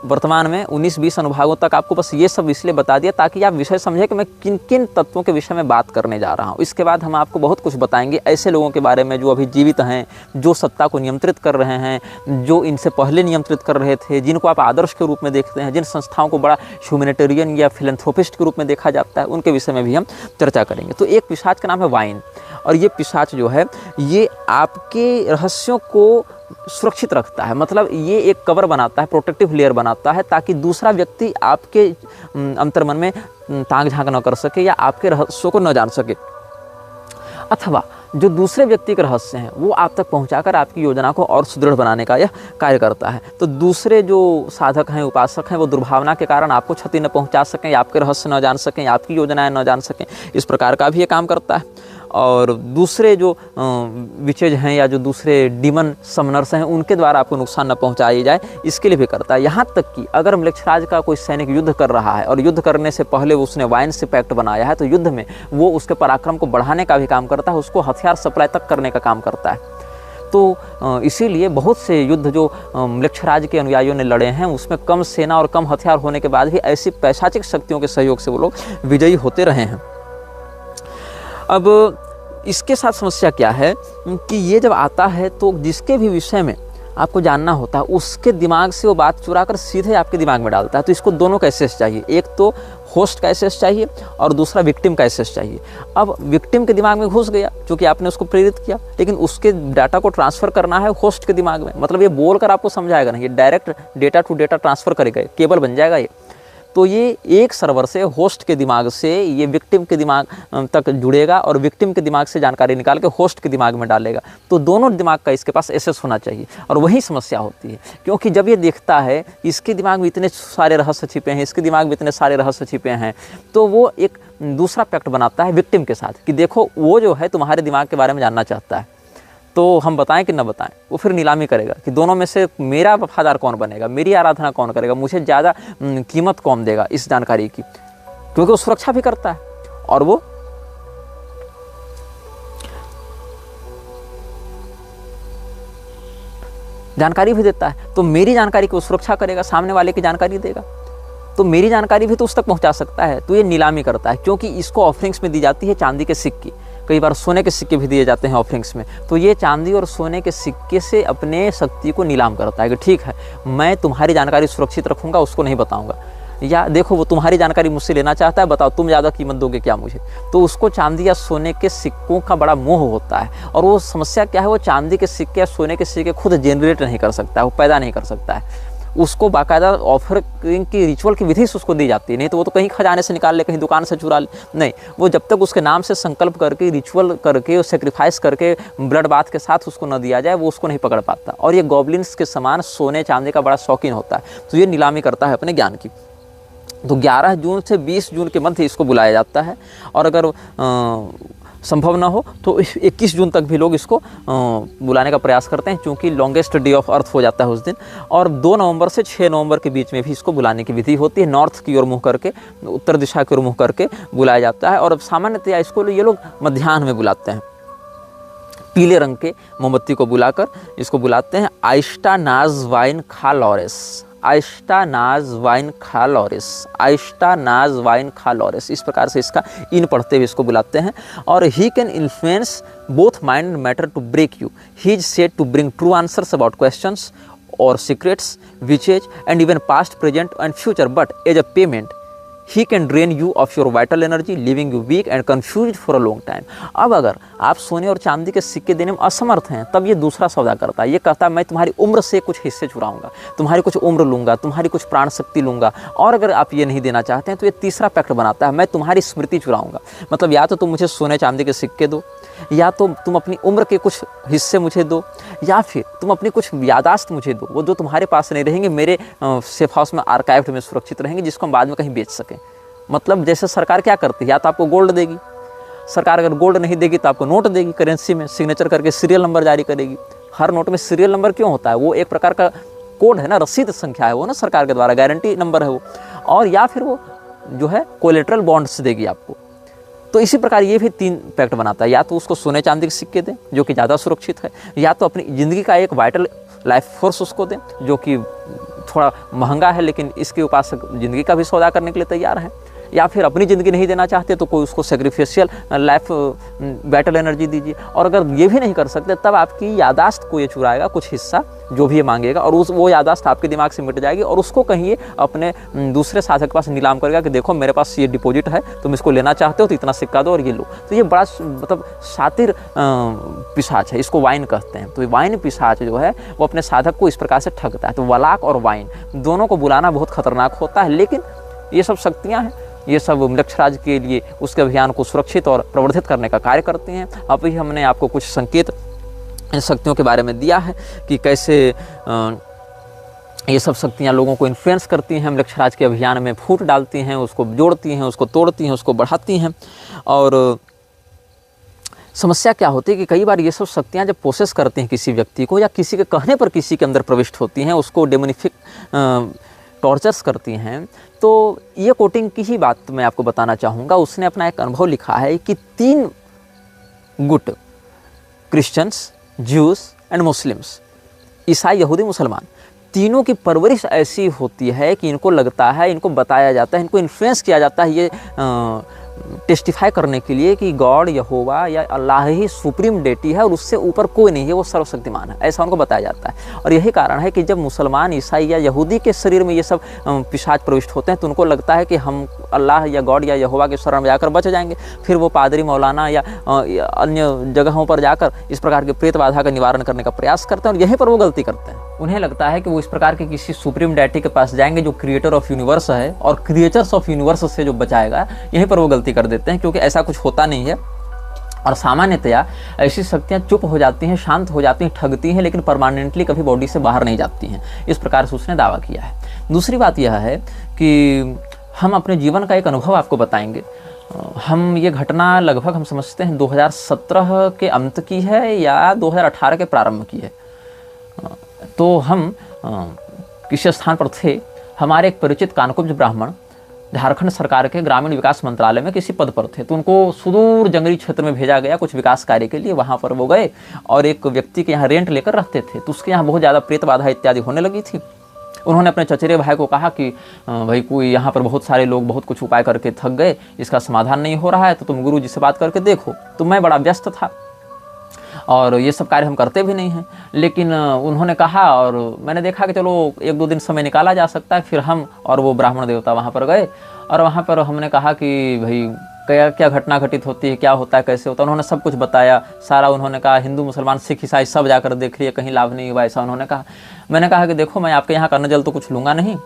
A: वर्तमान में 19-20 अनुभागों तक आपको बस ये सब इसलिए बता दिया ताकि आप विषय समझें कि मैं किन किन तत्वों के विषय में बात करने जा रहा हूँ। इसके बाद हम आपको बहुत कुछ बताएंगे ऐसे लोगों के बारे में जो अभी जीवित हैं, जो सत्ता को नियंत्रित कर रहे हैं, जो इनसे पहले नियंत्रित कर रहे थे, जिनको आप आदर्श के रूप में देखते हैं, जिन संस्थाओं को बड़ा ह्यूमैनिटेरियन या फिलैंथ्रोपिस्ट के रूप में देखा जाता है, उनके विषय में भी हम चर्चा करेंगे। तो एक पिशाच का नाम है वाइन, और ये पिशाच जो है ये आपके रहस्यों को सुरक्षित रखता है। मतलब ये एक कवर बनाता है, प्रोटेक्टिव लेयर बनाता है, ताकि दूसरा व्यक्ति आपके अंतर्मन में ताक झांक न कर सके या आपके रहस्यों को न जान सके, अथवा जो दूसरे व्यक्ति के रहस्य हैं वो आप तक पहुंचाकर आपकी योजना को और सुदृढ़ बनाने का यह कार्य करता है। तो दूसरे जो साधक हैं, उपासक हैं, वो दुर्भावना के कारण आपको क्षति न पहुंचा सकें, आपके रहस्य न जान सकें, आपकी योजनाएं न जान सकें, इस प्रकार का भी ये काम करता है। और दूसरे जो विचेज हैं या जो दूसरे डीमन समनर्स हैं उनके द्वारा आपको नुकसान न पहुंचाई जाए, इसके लिए भी करता है। यहाँ तक कि अगर म्लेच्छराज का कोई सैनिक युद्ध कर रहा है और युद्ध करने से पहले उसने वाइन से पैक्ट बनाया है, तो युद्ध में वो उसके पराक्रम को बढ़ाने का भी काम करता है, उसको हथियार सप्लाई तक करने का काम करता है। तो इसीलिए बहुत से युद्ध जो म्लेच्छराज के अनुयायियों ने लड़े हैं उसमें कम सेना और कम हथियार होने के बाद भी ऐसी पैशाचिक शक्तियों के सहयोग से वो लोग विजयी होते रहे हैं। अब इसके साथ समस्या क्या है कि ये जब आता है तो जिसके भी विषय में आपको जानना होता है उसके दिमाग से वो बात चुरा कर सीधे आपके दिमाग में डालता है। तो इसको दोनों का एक्सेस चाहिए, एक तो होस्ट का एक्सेस चाहिए और दूसरा विक्टिम का एक्सेस चाहिए। अब विक्टिम के दिमाग में घुस गया क्योंकि आपने उसको प्रेरित किया, लेकिन उसके डाटा को ट्रांसफ़र करना है होस्ट के दिमाग में। मतलब ये बोल कर आपको समझाएगा नहीं, ये direct data to data transfer करेगा, केबल बन जाएगा ये। तो ये एक सर्वर से होस्ट के दिमाग से ये विक्टिम के दिमाग तक जुड़ेगा और विक्टिम के दिमाग से जानकारी निकाल के होस्ट के दिमाग में डालेगा। तो दोनों दिमाग का इसके पास एक्सेस होना चाहिए, और वही समस्या होती है। क्योंकि जब ये देखता है इसके दिमाग में इतने सारे रहस्य छिपे हैं, इसके दिमाग में इतने सारे रहस्य छिपे हैं, तो वो एक दूसरा पैक्ट बनाता है विक्टिम के साथ कि देखो वो जो है तुम्हारे दिमाग के बारे में जानना चाहता है, तो हम बताएं कि न बताएं। वो फिर नीलामी करेगा कि दोनों में से मेरा वफादार कौन बनेगा, मेरी आराधना कौन करेगा, मुझे ज़्यादा कीमत कौन देगा इस जानकारी की, क्योंकि वो सुरक्षा भी करता है और वो जानकारी भी देता है। तो मेरी जानकारी की वो सुरक्षा करेगा, सामने वाले की जानकारी देगा, तो मेरी जानकारी भी तो उस तक पहुंचा सकता है। तो ये नीलामी करता है, क्योंकि इसको ऑफरिंग्स में दी जाती है चांदी के सिक्के, कई बार सोने के सिक्के भी दिए जाते हैं ऑफरिंग्स में। तो ये चांदी और सोने के सिक्के से अपने शक्ति को नीलाम करता है कि ठीक है मैं तुम्हारी जानकारी सुरक्षित रखूंगा, उसको नहीं बताऊंगा, या देखो वो तुम्हारी जानकारी मुझसे लेना चाहता है, बताओ तुम ज़्यादा कीमत दोगे क्या मुझे। तो उसको चांदी या सोने के सिक्कों का बड़ा मोह होता है। और वो समस्या क्या है, वो चांदी के सिक्के या सोने के सिक्के खुद जनरेट नहीं कर सकता है, वो पैदा नहीं कर सकता है। उसको बाकायदा ऑफरिंग की रिचुअल की विधि से उसको दी जाती है, नहीं तो वो तो कहीं खजाने से निकाल ले, कहीं दुकान से चुरा ले, नहीं, वो जब तक उसके नाम से संकल्प करके रिचुअल करके सेक्रीफाइस करके ब्लड बाथ के साथ उसको न दिया जाए वो उसको नहीं पकड़ पाता। और ये गॉब्लिन्स के समान सोने चांदी का बड़ा शौकीन होता है, तो ये नीलामी करता है अपने ज्ञान की। तो 11 जून से 20 जून के मध्य इसको बुलाया जाता है, और अगर संभव ना हो तो 21 जून तक भी लोग इसको बुलाने का प्रयास करते हैं, क्योंकि लॉन्गेस्ट डे ऑफ अर्थ हो जाता है उस दिन। और 2 नवंबर से 6 नवंबर के बीच में भी इसको बुलाने की विधि होती है। नॉर्थ की ओर मुँह करके, उत्तर दिशा की ओर मुँह करके बुलाया जाता है। और सामान्यतया इसको ये लोग मध्याह्न में बुलाते हैं, पीले रंग के मोमबत्ती को बुलाकर इसको बुलाते हैं आइस्टानाज वाइन खालॉरेस, आइस्टानाज वाइन खालॉरेस, आइस्टानाज वाइन खालॉरेस, इस प्रकार से इसका इन पढ़ते हुए इसको बुलाते हैं। और he can influence both mind and matter to break you, he is said to bring true answers about questions और secrets witches and even past, present and future, but as a payment he can drain you of your vital energy, living you weak and confuse for a long time. अब अगर आप सोने और चांदी के सिक्के देने में असमर्थ हैं, तब ये दूसरा सौदा करता है। ये कहता है मैं तुम्हारी उम्र से कुछ हिस्से चुराऊंगा, तुम्हारी कुछ उम्र लूंगा, तुम्हारी कुछ प्राण शक्ति लूंगा। और अगर आप ये नहीं देना चाहते हैं तो ये तीसरा पैक्ट बनाता है, मैं तुम्हारी स्मृति चुराऊंगा। मतलब या तो तुम मुझे सोने चांदी के सिक्के दो, या तो तुम अपनी उम्र के कुछ हिस्से मुझे दो, या फिर तुम अपनी कुछ यादाश्त मुझे दो, वो जो तुम्हारे पास नहीं रहेंगे, मेरे सेफ हाउस में आर्काइव्ड में सुरक्षित रहेंगे, जिसको हम बाद में कहीं बेच सकें। मतलब जैसे सरकार क्या करती है, या तो आपको गोल्ड देगी, सरकार अगर गोल्ड नहीं देगी तो आपको नोट देगी, करेंसी में सिग्नेचर करके सीरियल नंबर जारी करेगी। हर नोट में सीरियल नंबर क्यों होता है, वो एक प्रकार का कोड है ना, रसीद संख्या है वो ना, सरकार के द्वारा गारंटी नंबर है वो, और या फिर वो जो है कोलेटरल बॉन्ड्स देगी आपको। तो इसी प्रकार ये भी 3 पैक्ट बनाता है, या तो उसको सोने चांदी के सिक्के दें जो कि ज़्यादा सुरक्षित है, या तो अपनी ज़िंदगी का एक वाइटल लाइफ फोर्स उसको दें जो कि थोड़ा महंगा है लेकिन इसके उपासक ज़िंदगी का भी सौदा करने के लिए तैयार है, या फिर अपनी ज़िंदगी नहीं देना चाहते तो कोई उसको सेक्रीफिशियल लाइफ बैटल एनर्जी दीजिए। और अगर ये भी नहीं कर सकते तब आपकी यादाश्त को ये चुराएगा कुछ हिस्सा जो भी ये मांगेगा, और वो यादाश्त आपके दिमाग से मिट जाएगी और उसको कहीं ये अपने दूसरे साथी के पास नीलाम करेगा कि देखो मेरे पास ये डिपॉजिट है, तुम इसको लेना चाहते हो तो इतना सिक्का दो और ये लो। तो ये बड़ा मतलब शातिर पिशाच है, इसको वाइन कहते हैं। तो वाइन पिशाच जो है वो अपने साधक को इस प्रकार से ठगता है। तो वलाक और वाइन दोनों को बुलाना बहुत खतरनाक होता है, लेकिन ये सब शक्तियाँ हैं, ये सब मृक्षराज के लिए उसके अभियान को सुरक्षित और प्रवर्धित करने का कार्य करते हैं। अभी हमने आपको कुछ संकेत इन शक्तियों के बारे में दिया है कि कैसे ये सब शक्तियाँ लोगों को इन्फ्लुएंस करती हैं, मृक्षराज के अभियान में फूट डालती हैं, उसको जोड़ती हैं, उसको तोड़ती हैं, उसको बढ़ाती हैं। और समस्या क्या होती है कि कई बार ये सब शक्तियाँ जब प्रोसेस करती हैं किसी व्यक्ति को, या किसी के कहने पर किसी के अंदर प्रविष्ट होती हैं, उसको डेमोनिफिक टॉर्चर्स करती हैं। तो ये कोटिंग की ही बात मैं आपको बताना चाहूँगा। उसने अपना एक अनुभव लिखा है कि 3 गुट, क्रिश्चियंस, ज्यूस एंड मुस्लिम्स, ईसाई, यहूदी, मुसलमान, तीनों की परवरिश ऐसी होती है कि इनको लगता है, इनको बताया जाता है, इनको इन्फ्लुएंस किया जाता है ये टेस्टिफाई करने के लिए कि गॉड, यहोवा या अल्लाह ही सुप्रीम डेटी है और उससे ऊपर कोई नहीं है, वो सर्वशक्तिमान है, ऐसा उनको बताया जाता है। और यही कारण है कि जब मुसलमान, ईसाई या यहूदी के शरीर में ये सब पिशाच प्रविष्ट होते हैं तो उनको लगता है कि हम अल्लाह या गॉड या यहोवा के शरण में जाकर बच जाएंगे। फिर वो पादरी, मौलाना या अन्य जगहों पर जाकर इस प्रकार के प्रेत बाधा का निवारण करने का प्रयास करते हैं और यहीं पर वो गलती करते हैं। उन्हें लगता है कि वो इस प्रकार के किसी सुप्रीम डेटी के पास जाएंगे जो क्रिएटर ऑफ यूनिवर्स है और क्रिएचर्स ऑफ यूनिवर्स से जो बचाएगा, यहीं पर वो गलती कर देते हैं, क्योंकि ऐसा कुछ होता नहीं है। और सामान्यतया ऐसी शक्तियाँ चुप हो जाती हैं, शांत हो जाती हैं, ठगती हैं, लेकिन परमानेंटली कभी बॉडी से बाहर नहीं जाती हैं। इस प्रकार से उसने दावा किया है। दूसरी बात यह है कि हम अपने जीवन का एक अनुभव आपको बताएंगे। हम ये घटना लगभग हम समझते हैं 2017 के अंत की है या 2018 के प्रारंभ की है। तो हम किसी स्थान पर थे, हमारे एक परिचित कानकुब्ज ब्राह्मण झारखंड सरकार के ग्रामीण विकास मंत्रालय में किसी पद पर थे। तो उनको सुदूर जंगली क्षेत्र में भेजा गया कुछ विकास कार्य के लिए। वहाँ पर वो गए और एक व्यक्ति के यहाँ रेंट लेकर रहते थे, तो उसके यहाँ बहुत ज़्यादा प्रेत बाधा इत्यादि होने लगी थी। उन्होंने अपने चचेरे भाई को कहा कि भाई कोई यहाँ पर बहुत सारे लोग बहुत कुछ उपाय करके थक गए, इसका समाधान नहीं हो रहा है, तो तुम गुरु जी से बात करके देखो। तो मैं बड़ा व्यस्त था और ये सब कार्य हम करते भी नहीं हैं, लेकिन उन्होंने कहा और मैंने देखा कि चलो 1-2 दिन समय निकाला जा सकता है। फिर हम और वो ब्राह्मण देवता वहाँ पर गए और वहाँ पर हमने कहा कि भाई क्या क्या घटना घटित होती है, क्या होता है, कैसे होता है। उन्होंने सब कुछ बताया सारा। उन्होंने कहा हिंदू, मुसलमान, सिख, ईसाई सब जाकर देख लिए, कहीं लाभ नहीं हुआ, ऐसा उन्होंने कहा। मैंने कहा कि देखो मैं आपके यहाँ का अन्न जल तो कुछ लूँगा नहीं,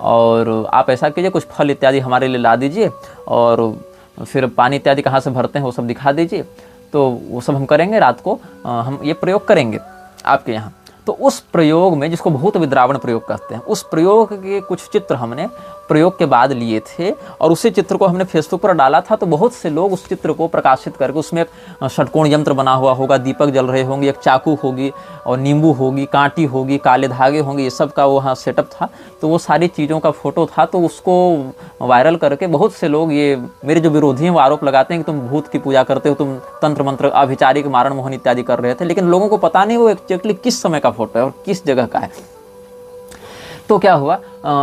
A: और आप ऐसा कीजिए कुछ फल इत्यादि हमारे लिए ला दीजिए, और फिर पानी इत्यादि कहाँ से भरते हैं वो सब दिखा दीजिए। तो वो सब हम करेंगे, रात को हम ये प्रयोग करेंगे आपके यहाँ। तो उस प्रयोग में, जिसको भूत विद्रावण प्रयोग कहते हैं, उस प्रयोग के कुछ चित्र हमने प्रयोग के बाद लिए थे और उसी चित्र को हमने फेसबुक पर डाला था। तो बहुत से लोग उस चित्र को प्रकाशित करके, उसमें एक षटकोण यंत्र बना हुआ होगा, दीपक जल रहे होंगे, एक चाकू होगी और नींबू होगी, कांटी होगी, काले धागे होंगे, ये सब का वहाँ सेटअप था। तो वो सारी चीज़ों का फोटो था। तो उसको वायरल करके बहुत से लोग, ये मेरे जो विरोधी हैं वो आरोप लगाते हैं कि तुम भूत की पूजा करते हो, तुम तंत्र मंत्र, अभिचारिक, मारण मोहन इत्यादि कर रहे थे। लेकिन लोगों को पता नहीं वो एक्चुअली किस समय का फोटो है और किस जगह का है। तो क्या हुआ,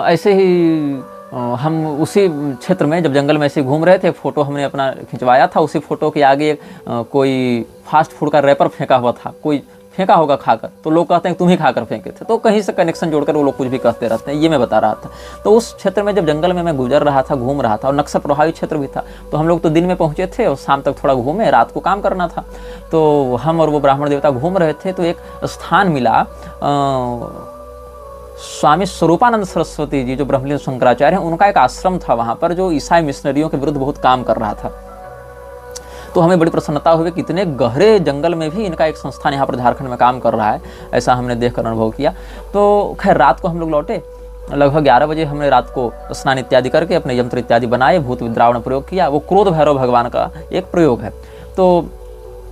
A: ऐसे ही हम उसी क्षेत्र में जब जंगल में ऐसे घूम रहे थे, फ़ोटो हमने अपना खिंचवाया था। उसी फ़ोटो के आगे कोई फास्ट फूड का रैपर फेंका हुआ था, कोई फेंका होगा खाकर, तो लोग कहते हैं तुम ही खाकर फेंके थे। तो कहीं से कनेक्शन जोड़कर वो लोग कुछ भी कहते रहते हैं, ये मैं बता रहा था। तो उस क्षेत्र में जब जंगल में मैं गुजर रहा था, घूम रहा था, और नक्सल प्रभावित क्षेत्र भी था, तो हम लोग तो दिन में पहुँचे थे और शाम तक थोड़ा घूमे, रात को काम करना था। तो हम और वो ब्राह्मण देवता घूम रहे थे, तो एक स्थान मिला, स्वामी स्वरूपानंद सरस्वती जी जो ब्रह्मलीन शंकराचार्य हैं, उनका एक आश्रम था वहाँ पर, जो ईसाई मिशनरियों के विरुद्ध बहुत काम कर रहा था। तो हमें बड़ी प्रसन्नता हुई कि इतने गहरे जंगल में भी इनका एक संस्थान यहाँ पर झारखंड में काम कर रहा है, ऐसा हमने देखकर अनुभव किया। तो खैर रात को हम लोग लौटे, लगभग 11 बजे हमने रात को स्नान इत्यादि करके अपने यंत्र इत्यादि बनाए, भूत विद्रावण प्रयोग किया। वो क्रोध भैरव भगवान का एक प्रयोग है। तो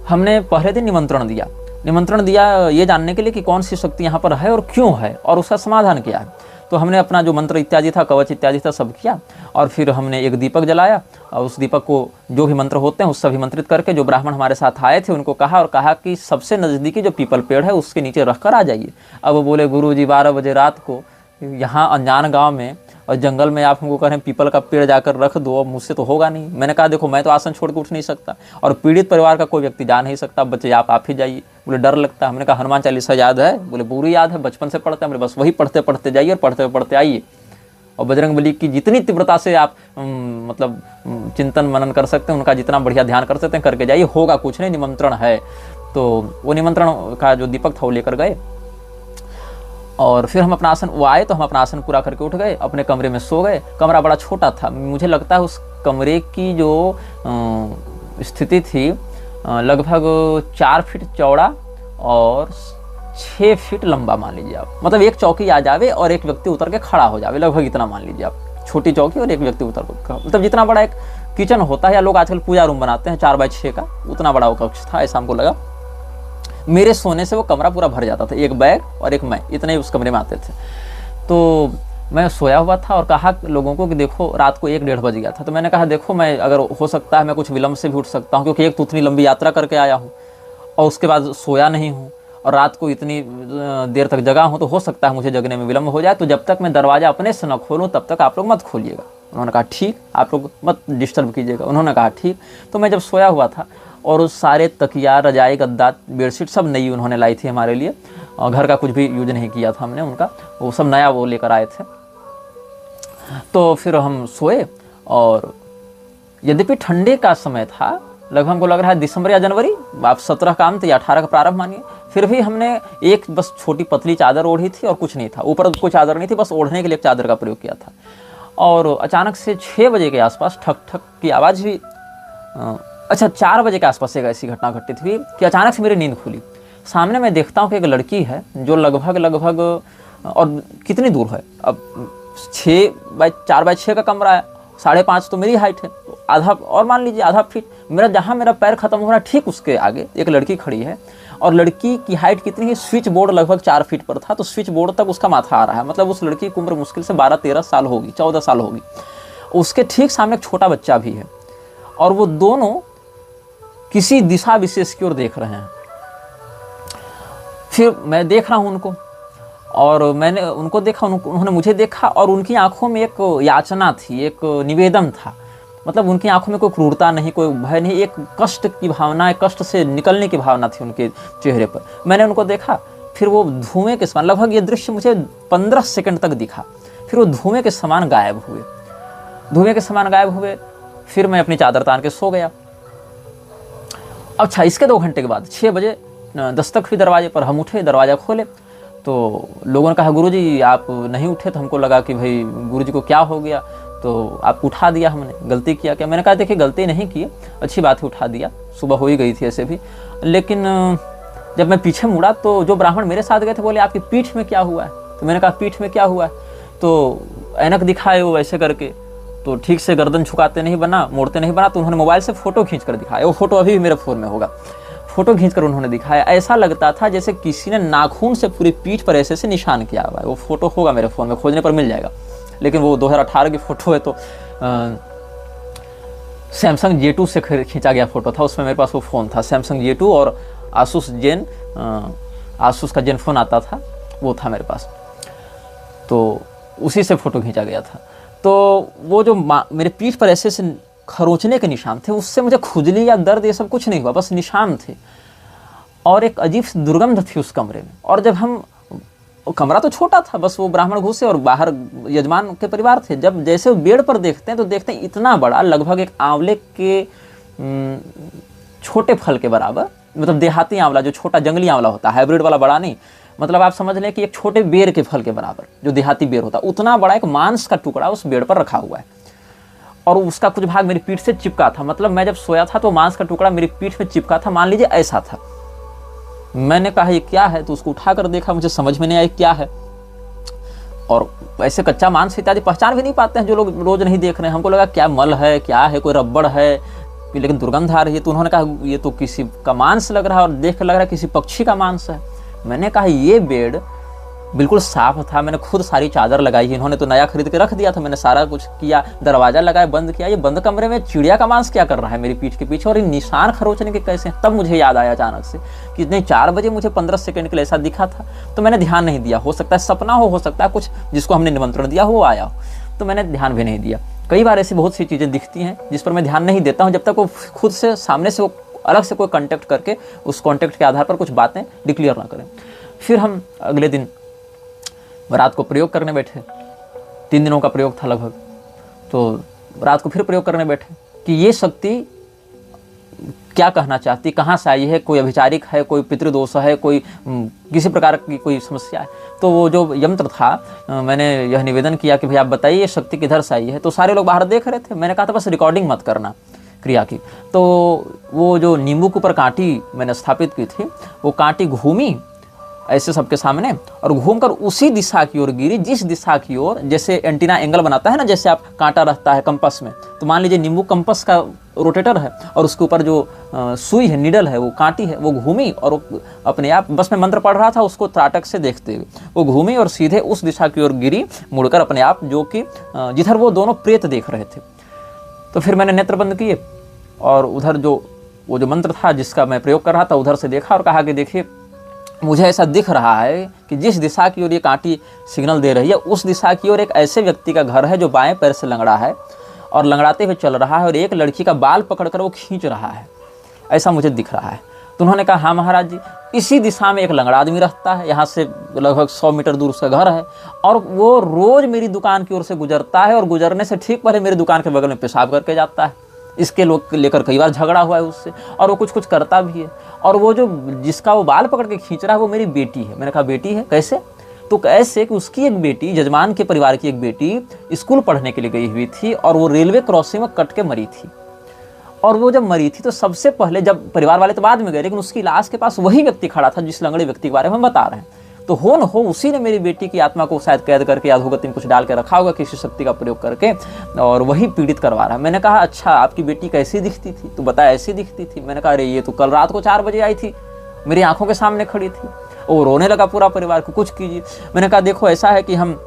A: हमने पहले दिन निमंत्रण दिया निमंत्रण दिया ये जानने के लिए कि कौन सी शक्ति यहाँ पर है और क्यों है और उसका समाधान क्या है। तो हमने अपना जो मंत्र इत्यादि था, कवच इत्यादि था, सब किया और फिर हमने एक दीपक जलाया और उस दीपक को जो भी मंत्र होते हैं उससे अभिमंत्रित करके जो ब्राह्मण हमारे साथ आए थे उनको कहा और कहा कि सबसे नज़दीकी जो पीपल पेड़ है उसके नीचे रख कर आ जाइए। अब वो बोले गुरु जी 12 बजे रात को यहाँ अनजान गाँव में और जंगल में आप हमको कह रहे हैं पीपल का पेड़ जाकर रख दो, मुझसे तो होगा नहीं। मैंने कहा देखो मैं तो आसन छोड़ के उठ नहीं सकता और पीड़ित परिवार का कोई व्यक्ति जा नहीं सकता, बच्चे आप ही जाइए। बोले डर लगता है। हमने कहा हनुमान चालीसा याद है? बोले पूरी याद है, बचपन से पढ़ते हैं। बोले बस वही पढ़ते पढ़ते जाइए और पढ़ते पढ़ते आइए और बजरंगबली की जितनी तीव्रता से आप मतलब चिंतन मनन कर सकते हैं, उनका जितना बढ़िया ध्यान कर सकते हैं करके जाइए, होगा कुछ नहीं, निमंत्रण है। तो वो निमंत्रण का जो दीपक था वो लेकर गए और फिर हम अपना आसन, वो आए तो हम अपना आसन पूरा करके उठ गए, अपने कमरे में सो गए। कमरा बड़ा छोटा था, मुझे लगता है उस कमरे की जो स्थिति थी लगभग 4 फीट चौड़ा और 6 फीट लंबा मान लीजिए आप। मतलब एक चौकी आ जावे और एक व्यक्ति उतर के खड़ा हो जावे, लगभग इतना मान लीजिए आप। छोटी चौकी और एक व्यक्ति उतर कर, मतलब जितना बड़ा एक किचन होता है या लोग आजकल पूजा रूम बनाते हैं 4x6 का, उतना बड़ा वो कक्ष था, ऐसा हमको लगा। मेरे सोने से वो कमरा पूरा भर जाता था, एक बैग और एक मैं, इतने ही उस कमरे में आते थे। तो मैं सोया हुआ था और कहा लोगों को कि देखो रात को 1-1:30 बज गया था। तो मैंने कहा देखो मैं अगर हो सकता है मैं कुछ विलम्ब से भी उठ सकता हूँ, क्योंकि एक तो उतनी लंबी यात्रा करके आया हूँ और उसके बाद सोया नहीं हूँ और रात को इतनी देर तक जगा हूँ, तो हो सकता है मुझे जगने में विलम्ब हो जाए। तो जब तक मैं दरवाज़ा अपने से न खोलूँ तब तक आप लोग मत खोलिएगा। उन्होंने कहा ठीक, आप लोग मत डिस्टर्ब कीजिएगा। उन्होंने कहा ठीक। तो मैं जब सोया हुआ था और उस सारे तकिया, रजाई, गद्दा, बेडशीट सब नई उन्होंने लाई थी हमारे लिए और घर का कुछ भी यूज नहीं किया था हमने उनका, वो सब नया वो लेकर आए थे। तो फिर हम सोए और यद्यपि ठंडे का समय था, लगभग हमको लग रहा है दिसंबर या जनवरी, आप 17 का अंत या 18 का प्रारंभ मानिए, फिर भी हमने एक बस छोटी पतली चादर ओढ़ी थी और कुछ नहीं था, ऊपर कोई चादर नहीं थी, बस ओढ़ने के लिए एक चादर का प्रयोग किया था। और अचानक से 6 बजे के आसपास ठक ठक की आवाज़ हुई। अच्छा 4 बजे के आसपास एक ऐसी घटना घटित हुई कि अचानक से मेरी नींद खुली। सामने मैं देखता हूँ कि एक लड़की है जो लगभग और कितनी दूर है, अब 4x6 का कमरा है, 5.5 तो मेरी हाइट है, तो आधा और मान लीजिए आधा फीट जहाँ मेरा पैर खत्म हो रहा है ठीक उसके आगे एक लड़की खड़ी है। और लड़की की हाइट कितनी है, स्विच बोर्ड लगभग 4 फीट पर था, तो स्विच बोर्ड तक उसका माथा आ रहा है। मतलब उस लड़की की उम्र मुश्किल से 12-13 साल होगी, 14 साल होगी। उसके ठीक सामने एक छोटा बच्चा भी है और वो दोनों किसी दिशा विशेष की ओर देख रहे हैं। फिर मैं देख रहा हूँ उनको और मैंने उनको देखा, उन्होंने मुझे देखा और उनकी आंखों में एक याचना थी, एक निवेदन था। मतलब उनकी आंखों में कोई क्रूरता नहीं, कोई भय नहीं, एक कष्ट की भावना, एक कष्ट से निकलने की भावना थी उनके चेहरे पर। मैंने उनको देखा, फिर वो धुएं के समान, लगभग ये दृश्य मुझे 15 सेकंड तक दिखा, फिर वो धुएं के समान गायब हुए। फिर मैं अपनी चादर तान के सो गया। अच्छा इसके 2 घंटे के बाद 6 बजे दस्तक हुई दरवाजे पर, हम उठे, दरवाज़ा खोले तो लोगों ने कहा गुरुजी आप नहीं उठे। तो हमको लगा कि भाई गुरुजी को क्या हो गया, तो आपको उठा दिया हमने, गलती किया क्या? मैंने कहा देखिए गलती नहीं की, अच्छी बात है उठा दिया, सुबह हो ही गई थी ऐसे भी। लेकिन जब मैं पीछे मुड़ा तो जो ब्राह्मण मेरे साथ गए थे बोले आपकी पीठ में क्या हुआ है? तो मैंने कहा पीठ में क्या हुआ है? तो ऐनक दिखाए वो ऐसे करके, तो ठीक से गर्दन झुकाते नहीं बना, मोड़ते नहीं बना। तो उन्होंने मोबाइल से फ़ोटो खींच कर दिखाया, वो फ़ोटो अभी भी मेरे फ़ोन में होगा। फ़ोटो खींचकर उन्होंने दिखाया, ऐसा लगता था जैसे किसी ने नाखून से पूरी पीठ पर ऐसे निशान किया हुआ है। वो फ़ोटो होगा मेरे फ़ोन में, खोजने पर मिल जाएगा। लेकिन वो 2018 की फ़ोटो है, तो सैमसंग J2 से खींचा गया फ़ोटो था। उसमें मेरे पास वो फ़ोन था सैमसंग J2 और आसूस का जेन फ़ोन आता था, वो था मेरे पास, तो उसी से फ़ोटो खींचा गया था। तो वो जो मेरे पीठ पर ऐसे खरोंचने के निशान थे, उससे मुझे खुजली या दर्द ये सब कुछ नहीं हुआ, बस निशान थे। और एक अजीब सी दुर्गंध थी उस कमरे में। और जब हम, कमरा तो छोटा था, बस वो ब्राह्मण घुसे और बाहर यजमान के परिवार थे। जब जैसे बेड पर देखते हैं तो देखते हैं इतना बड़ा, लगभग एक आंवले के छोटे फल के बराबर, मतलब देहाती आंवला, जो छोटा जंगली आंवला होता है, हाइब्रिड वाला बड़ा नहीं, मतलब आप समझ लें कि एक छोटे बेर के फल के बराबर, जो देहाती बेर होता है, उतना बड़ा एक मांस का टुकड़ा उस बेड पर रखा हुआ है। और उसका कुछ भाग मेरी पीठ से चिपका था। मतलब मैं जब सोया था तो मांस का टुकड़ा मेरी पीठ में चिपका था, मान लीजिए ऐसा था। मैंने कहा ये क्या है, तो उसको उठा कर देखा, मुझे समझ में नहीं आया क्या है। और ऐसे कच्चा मांस इत्यादि पहचान भी नहीं पाते हैं जो लोग रोज नहीं देख रहे हैं। हमको लगा क्या मल है, क्या है, कोई रबड़ है, कि लेकिन दुर्गंध आ रही है। तो उन्होंने कहा ये तो किसी का मांस लग रहा है और देख कर लग रहा है किसी पक्षी का मांस है। मैंने कहा ये बेड बिल्कुल साफ था, मैंने खुद सारी चादर लगाई है, इन्होंने तो नया खरीद के रख दिया था, मैंने सारा कुछ किया, दरवाजा लगाया, बंद किया, ये बंद कमरे में चिड़िया का मांस क्या कर रहा है मेरी पीठ के पीछे, और ये निशान खरोचने के कैसे हैं। तब मुझे याद आया अचानक से कि नहीं 4 बजे मुझे 15 सेकंड के लिए ऐसा दिखा था, तो मैंने ध्यान नहीं दिया। हो सकता है सपना हो सकता है कुछ जिसको हमने निमंत्रण दिया हो आया हो, तो मैंने ध्यान भी नहीं दिया। कई बार ऐसी बहुत सी चीज़ें दिखती हैं जिस पर मैं ध्यान नहीं देता हूँ, जब तक वो खुद से सामने से वो अलग से कोई कॉन्टेक्ट करके उस कॉन्टेक्ट के आधार पर कुछ बातें डिक्लेयर ना करें। फिर हम अगले दिन रात को प्रयोग करने बैठे, 3 दिनों का प्रयोग था लगभग, तो रात को फिर प्रयोग करने बैठे कि ये शक्ति क्या कहना चाहती, कहाँ से आई है, कोई अभिचारिक है, कोई पितृदोष है, कोई किसी प्रकार की कोई समस्या है। तो वो जो यंत्र था, मैंने यह निवेदन किया कि भाई आप बताइए ये शक्ति किधर से आई है। तो सारे लोग बाहर देख रहे थे। मैंने कहा था बस रिकॉर्डिंग मत करना क्रिया की। तो वो जो नींबू के ऊपर कांटी मैंने स्थापित की थी, वो कांटी घूमी ऐसे सबके सामने और घूमकर उसी दिशा की ओर गिरी जिस दिशा की ओर, जैसे एंटीना एंगल बनाता है ना, जैसे आप कांटा रहता है कंपास में, तो मान लीजिए नींबू कंपास का रोटेटर है और उसके ऊपर जो सुई है, नीडल है, वो कांटी है, वो घूमी और वो अपने आप, बस मैं मंत्र पढ़ रहा था उसको त्राटक से देखते हुए, वो घूमी और सीधे उस दिशा की ओर गिरी मुड़कर अपने आप, जो कि जिधर वो दोनों प्रेत देख रहे थे। तो फिर मैंने नेत्र बंद किए और उधर वो जो मंत्र था जिसका मैं प्रयोग कर रहा था उधर से देखा और कहा कि देखिए मुझे ऐसा दिख रहा है कि जिस दिशा की ओर ये कांटी सिग्नल दे रही है उस दिशा की ओर एक ऐसे व्यक्ति का घर है जो बाएं पैर से लंगड़ा है और लंगड़ाते हुए चल रहा है और एक लड़की का बाल पकड़कर वो खींच रहा है, ऐसा मुझे दिख रहा है। तो उन्होंने कहा हाँ महाराज जी, इसी दिशा में एक लंगड़ा आदमी रहता है, यहाँ से लगभग 100 मीटर दूर उसका घर है और वो रोज मेरी दुकान की ओर से गुजरता है और गुजरने से ठीक पहले मेरी दुकान के बगल में पेशाब करके जाता है। इसके लोग लेकर कई बार झगड़ा हुआ है उससे और वो कुछ करता भी है। और वो जो जिसका वो बाल पकड़ के खींच रहा है वो मेरी बेटी है। मैंने कहा बेटी है कैसे? तो ऐसे कि उसकी एक बेटी, जजमान के परिवार की एक बेटी स्कूल पढ़ने के लिए गई हुई थी और वो रेलवे क्रॉसिंग में कट के मरी थी। और वो जब मरी थी तो सबसे पहले, जब परिवार वाले तो बाद में गए, लेकिन उसकी लाश के पास वही व्यक्ति खड़ा था जिस लंगड़े व्यक्ति के बारे में हम बता रहे हैं। तो हो न हो उसी ने मेरी बेटी की आत्मा को शायद कैद करके अधोगति में कुछ डाल के रखा होगा किसी शक्ति का प्रयोग करके, और वही पीड़ित करवा रहा है। मैंने कहा अच्छा आपकी बेटी कैसी दिखती थी? तो बताया ऐसी दिखती थी। मैंने कहा अरे ये तो कल रात को 4 बजे आई थी, मेरी आंखों के सामने खड़ी थी। वो रोने लगा पूरा परिवार को, कुछ कीजिए। मैंने कहा देखो ऐसा है कि हम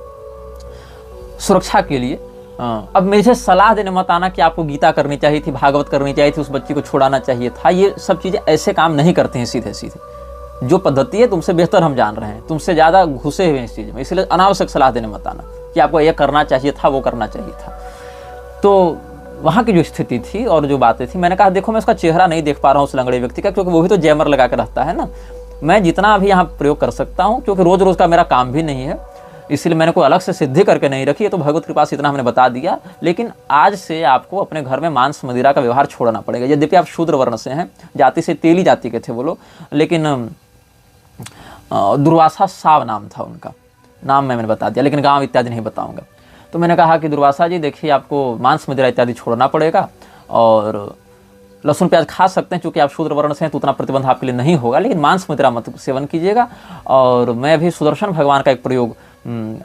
A: सुरक्षा के लिए, अब मुझे सलाह देने मत आना कि आपको गीता करनी चाहिए थी, भागवत करनी चाहिए थी, उस बच्ची को छुड़ाना चाहिए था। ये सब चीज़ें ऐसे काम नहीं करते हैं सीधे सीधे। जो पद्धति है तुमसे बेहतर हम जान रहे हैं, तुमसे ज़्यादा घुसे हुए हैं इस चीज़ में, इसलिए अनावश्यक सलाह देने मत आना कि आपको ये करना चाहिए था, वो करना चाहिए था। तो वहाँ की जो स्थिति थी और जो बातें थी, मैंने कहा देखो मैं उसका चेहरा नहीं देख पा रहा हूँ उस लंगड़े व्यक्ति का, क्योंकि वो भी तो जैमर लगा के रहता है ना। मैं जितना अभी यहाँ प्रयोग कर सकता हूँ, क्योंकि रोज़ रोज़ का मेरा काम भी नहीं है, इसलिए मैंने कोई अलग से सिद्धि करके नहीं रखी है, तो भगवत कृपा से इतना हमने बता दिया। लेकिन आज से आपको अपने घर में मांस मदिरा का व्यवहार छोड़ना पड़ेगा। यद्यपि आप शूद्र वर्ण से हैं, जाति से तेली जाति के थे वो लोग, लेकिन दुर्वासा साव नाम था उनका, नाम मैंने बता दिया, लेकिन गांव इत्यादि नहीं बताऊंगा। तो मैंने कहा कि दुर्वासा जी देखिए आपको मांस मदिरा इत्यादि छोड़ना पड़ेगा, और लहसुन प्याज खा सकते हैं क्योंकि आप शूद्र वर्ण से हैं तो उतना प्रतिबंध आपके लिए नहीं होगा, लेकिन मांस मदिरा मत सेवन कीजिएगा। और मैं भी सुदर्शन भगवान का एक प्रयोग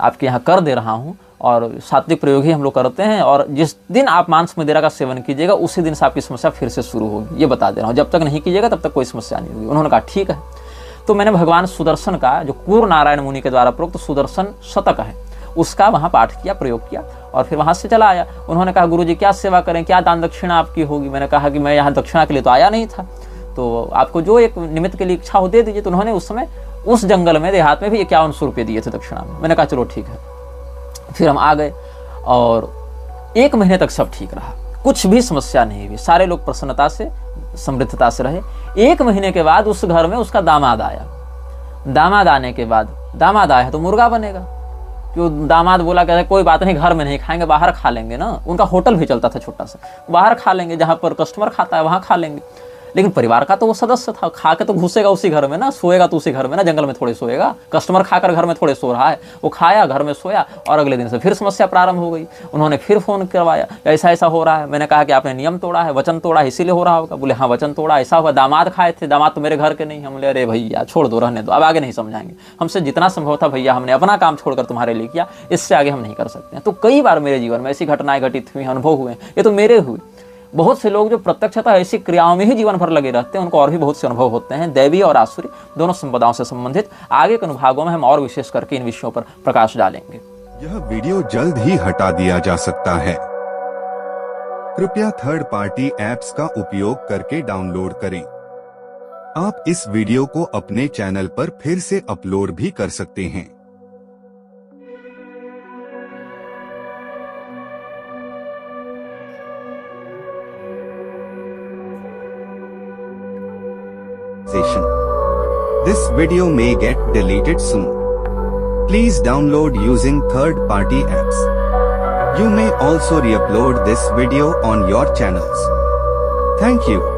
A: आपके यहाँ कर दे रहा हूँ, और सात्विक प्रयोग ही हम लोग करते हैं, और जिस दिन आप मांस मदिरा का सेवन कीजिएगा उसी दिन से आपकी समस्या फिर से शुरू होगी, ये बता दे रहा हूँ। जब तक नहीं कीजिएगा तब तक कोई समस्या नहीं होगी। उन्होंने कहा ठीक है। तो मैंने भगवान सुदर्शन का, जो कूर नारायण मुनि के द्वारा प्रोक्त सुदर्शन शतक है, उसका वहाँ पाठ किया, प्रयोग किया, और फिर वहाँ से चला आया। उन्होंने कहा गुरुजी क्या सेवा करें, क्या दान दक्षिणा आपकी होगी? मैंने कहा कि मैं यहाँ दक्षिणा के लिए तो आया नहीं था, तो आपको जो एक निमित्त के लिए इच्छा हो दे दीजिए। तो उन्होंने उस समय उस जंगल में देहात में भी 5100 रुपये दिए थे दक्षिणा में। मैंने कहा चलो ठीक है। फिर हम आ गए और 1 महीने तक सब ठीक रहा, कुछ भी समस्या नहीं हुई, सारे लोग प्रसन्नता से समृद्धता से रहे। 1 महीने के बाद उस घर में उसका दामाद आया। दामाद आने के बाद, दामाद आया है तो मुर्गा बनेगा, क्यों? दामाद बोला कहता कोई बात नहीं, घर में नहीं खाएंगे, बाहर खा लेंगे ना। उनका होटल भी चलता था छोटा सा, बाहर खा लेंगे, जहाँ पर कस्टमर खाता है वहाँ खा लेंगे। लेकिन परिवार का तो वो सदस्य था, खा के तो घुसेगा उसी घर में ना, सोएगा तो उसी घर में ना, जंगल में थोड़े सोएगा। कस्टमर खाकर घर में थोड़े सो रहा है, वो खाया, घर में सोया, और अगले दिन से फिर समस्या प्रारंभ हो गई। उन्होंने फिर फोन करवाया, ऐसा ऐसा हो रहा है। मैंने कहा कि आपने नियम तोड़ा है, वचन तोड़ा है, इसीलिए हो रहा होगा। बोले हाँ वचन तोड़ा, ऐसा हुआ, दामाद खाए थे, दामाद तो मेरे घर के नहीं। हम बोले अरे भैया छोड़ दो, रहने दो, अब आगे नहीं समझाएंगे, हमसे जितना संभव था भैया हमने अपना काम छोड़कर तुम्हारे लिए किया, इससे आगे हम नहीं कर सकते हैं। तो कई बार मेरे जीवन में ऐसी घटनाएं घटित हुई, अनुभव हुए, ये तो मेरे हुए। बहुत से लोग जो प्रत्यक्षतः ऐसी क्रियाओं में ही जीवन भर लगे रहते हैं, उनको और भी बहुत से अनुभव होते हैं, दैवीय और आसुरी दोनों संपदाओं से संबंधित। आगे के अनुभागों में हम और विशेष करके इन विषयों पर प्रकाश डालेंगे।
B: यह वीडियो जल्द ही हटा दिया जा सकता है। कृपया थर्ड पार्टी ऐप्स का उपयोग करके डाउनलोड करें। आप इस वीडियो को अपने चैनल पर फिर से अपलोड भी कर सकते हैं। This video may get deleted soon. Please download using third-party apps. You may also re-upload this video on your channels. Thank you.